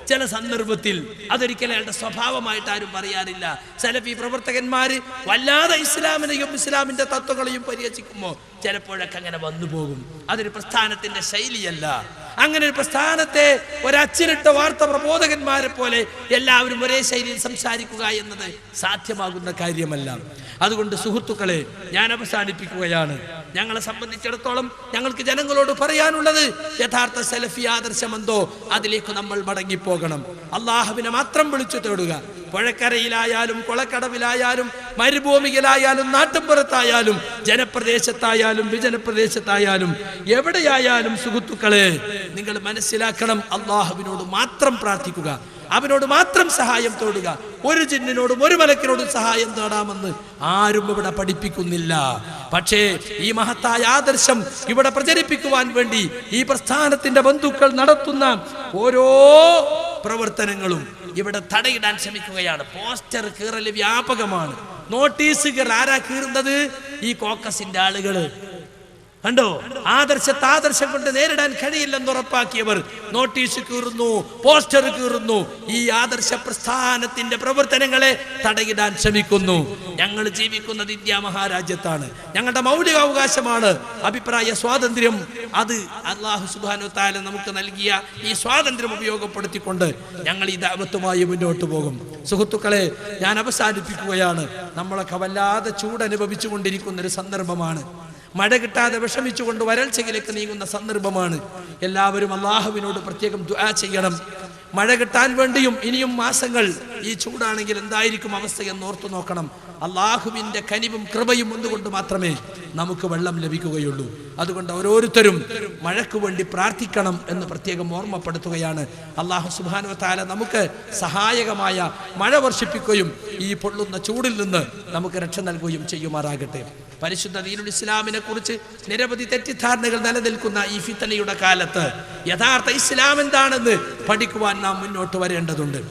ചില സന്ദർഭത്തിൽ. അതൊരിക്കലും അയാളുടെ സ്വഭാവമായിട്ട് ആരും പറയാറില്ല. സലഫി പ്രവർത്തകന്മാര് വല്ലാതെ ഇസ്ലാമിനെയും ഇസ്ലാമിന്റെ തത്വങ്ങളെയും പരിഹസിക്കുമ്പോ ചിലപ്പോഴൊക്കെ അങ്ങനെ വന്നു പോകും. അതൊരു പ്രസ്ഥാനത്തിന്റെ ശൈലിയല്ല. അങ്ങനെ ഒരു പ്രസ്ഥാനത്തെ ഒരച്ചിലിട്ട വാർത്ത പ്രബോധകന്മാരെ പോലെ എല്ലാവരും ഒരേ ശൈലിയിൽ സംസാരിക്കുക എന്നത് സാധ്യമാകുന്ന കാര്യമല്ല. അതുകൊണ്ട് സുഹൃത്തുക്കളെ, ഞാൻ അവസാനിപ്പിക്കുകയാണ്. ഞങ്ങളെ സംബന്ധിച്ചിടത്തോളം ഞങ്ങൾക്ക് ജനങ്ങളോട് പറയാനുള്ളത്, യഥാർത്ഥ സലഫി ആദർശമെന്തോ അതിലേക്ക് നമ്മൾ മടങ്ങിപ്പോകണം. അള്ളാഹുവിനെ മാത്രം വിളിച്ചു തേടുക. പുഴക്കരയിലായാലും കുളക്കടവിലായാലും മരുഭൂമിയിലായാലും നാട്ടുമ്പുറത്തായാലും ജനപ്രദേശത്തായാലും വിജനപ്രദേശത്തായാലും എവിടെയായാലും സുഹൃത്തുക്കളെ, നിങ്ങൾ മനസ്സിലാക്കണം, അള്ളാഹുവിനോട് മാത്രം പ്രാർത്ഥിക്കുക, അവനോട് മാത്രം സഹായം തേടുക. ഒരു ജിന്നിനോടും ഒരു മലക്കിനോടും സഹായം തേടാമെന്ന് ആരും ഇവിടെ പഠിപ്പിക്കുന്നില്ല. പക്ഷേ ഈ മഹത്തായ ആദർശം ഇവിടെ പ്രചരിപ്പിക്കുവാൻ വേണ്ടി ഈ പ്രസ്ഥാനത്തിന്റെ ബന്ധുക്കൾ നടത്തുന്ന ഓരോ പ്രവർത്തനങ്ങളും ഇവിടെ തടയിടാൻ ശ്രമിക്കുകയാണ്. പോസ്റ്റർ കീറൽ വ്യാപകമാണ്. നോട്ടീസുകൾ ആരാ കീറുന്നത്? ഈ കോക്കസിന്റെ ആളുകള്. കണ്ടോ? ആദർശം കൊണ്ട് നേരിടാൻ കഴിയില്ലെന്ന് ഉറപ്പാക്കിയവർ നോട്ടീസ് കീറുന്നു, പോസ്റ്റർ കീറുന്നു. ഈ ആദർശ പ്രസ്ഥാനത്തിന്റെ പ്രവർത്തനങ്ങളെ തടയിടാൻ ശ്രമിക്കുന്നു. ഞങ്ങൾ ജീവിക്കുന്നത് ഇന്ത്യ മഹാരാജ്യത്താണ്. ഞങ്ങളുടെ മൗലികാവകാശമാണ് അഭിപ്രായ സ്വാതന്ത്ര്യം. അത് അല്ലാഹു സുബ്ഹാനഹു വ തആല നമുക്ക് നൽകിയ ഈ സ്വാതന്ത്ര്യം ഉപയോഗപ്പെടുത്തിക്കൊണ്ട് ഞങ്ങൾ ഈ ദഅവത്തുമായി മുന്നോട്ട് പോകും. സുഹൃത്തുക്കളെ, ഞാൻ അവസാനിപ്പിക്കുകയാണ്. നമ്മളൊക്കെ വല്ലാതെ ചൂടനുഭവിച്ചു കൊണ്ടിരിക്കുന്ന ഒരു സന്ദർഭമാണ്. മഴ കിട്ടാതെ വിഷമിച്ചുകൊണ്ട് വരൾച്ചയിലേക്ക് നീങ്ങുന്ന സന്ദർഭമാണ്. എല്ലാവരും അള്ളാഹുവിനോട് പ്രത്യേകം ദുആ ചെയ്യണം. മഴ കിട്ടാൻ വേണ്ടിയും ഇനിയും മാസങ്ങൾ ഈ ചൂടാണെങ്കിൽ എന്തായിരിക്കും അവസ്ഥ എന്ന് ഓർത്തു നോക്കണം. അള്ളാഹുവിന്റെ കനിവും കൃപയും ഒന്നുകൊണ്ട് മാത്രമേ നമുക്ക് വെള്ളം ലഭിക്കുകയുള്ളൂ. അതുകൊണ്ട് ഓരോരുത്തരും മഴയ്ക്ക് വേണ്ടി പ്രാർത്ഥിക്കണം എന്ന് പ്രത്യേകം ഓർമ്മപ്പെടുത്തുകയാണ്. അള്ളാഹു സുബ്ഹാനഹു വ തആല നമുക്ക് സഹായകമായ മഴ വർഷിപ്പിക്കുകയും ഈ പൊള്ളുന്ന ചൂടിൽ നിന്ന് നമുക്ക് രക്ഷ നൽകുകയും ചെയ്യുമാറാകട്ടെ. പരിശുദ്ധ ദീനുൽ ഇസ്ലാമിനെ കുറിച്ച് നിരവധി തെറ്റിദ്ധാരണകൾ നിലനിൽക്കുന്ന ഈ ഫിത്നയുടെ കാലത്ത് യഥാർത്ഥ ഇസ്ലാം എന്താണെന്ന് പഠിക്കുവാൻ നാം മുന്നോട്ട് വരേണ്ടതുണ്ട്.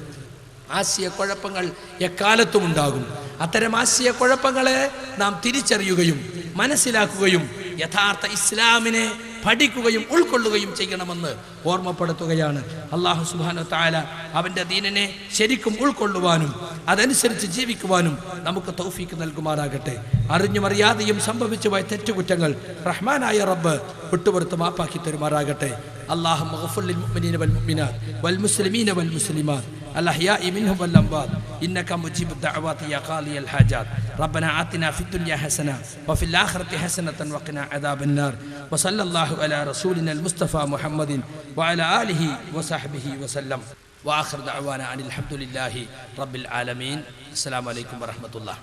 ആശയക്കുഴപ്പങ്ങൾ എക്കാലത്തും ഉണ്ടാകും. അത്തരം ആശയക്കുഴപ്പങ്ങളെ നാം തിരിച്ചറിയുകയും മനസ്സിലാക്കുകയും യഥാർത്ഥ ഇസ്ലാമിനെ പഠിക്കുകയും ഉൾക്കൊള്ളുകയും ചെയ്യണമെന്ന് ഓർമ്മപ്പെടുത്തുകയാണ്. അല്ലാഹു സുബ്ഹാനഹു വ തആല അവന്റെ ദീനിനെ ശരിക്കും ഉൾക്കൊള്ളുവാനും അതനുസരിച്ച് ജീവിക്കുവാനും നമുക്ക് തൗഫീക്ക് നൽകുമാറാകട്ടെ. അറിഞ്ഞും അറിയാതെയും സംഭവിച്ചു പോയ തെറ്റുകുറ്റങ്ങൾ റഹ്മാനായ റബ്ബ് വിട്ടുപുറത്ത് മാപ്പാക്കി തരുമാറാകട്ടെ. അല്ലാഹുമ്മ ഗഫിർ ലിൽ മുഅ്മിനീന വൽ മുഅ്മിനാത്ത് വൽ മുസ്ലിമീന വൽ മുസ്ലിമാത്ത് الأحياء منهم والأموات إنك مجيب الدعوات يا قاضي الحاجات ربنا آتنا في الدنيا حسنة وفي الآخرة حسنة وقنا عذاب النار وصلى الله على رسولنا المصطفى محمد وعلى آله وصحبه وسلم. വാഖിർ ദഅവാന അനിൽ ഹംദുലില്ലാഹി റബ്ബിൽ ആലമീൻ. അസ്സലാമു അലൈക്കും വറഹ്മത്തുള്ളാഹി.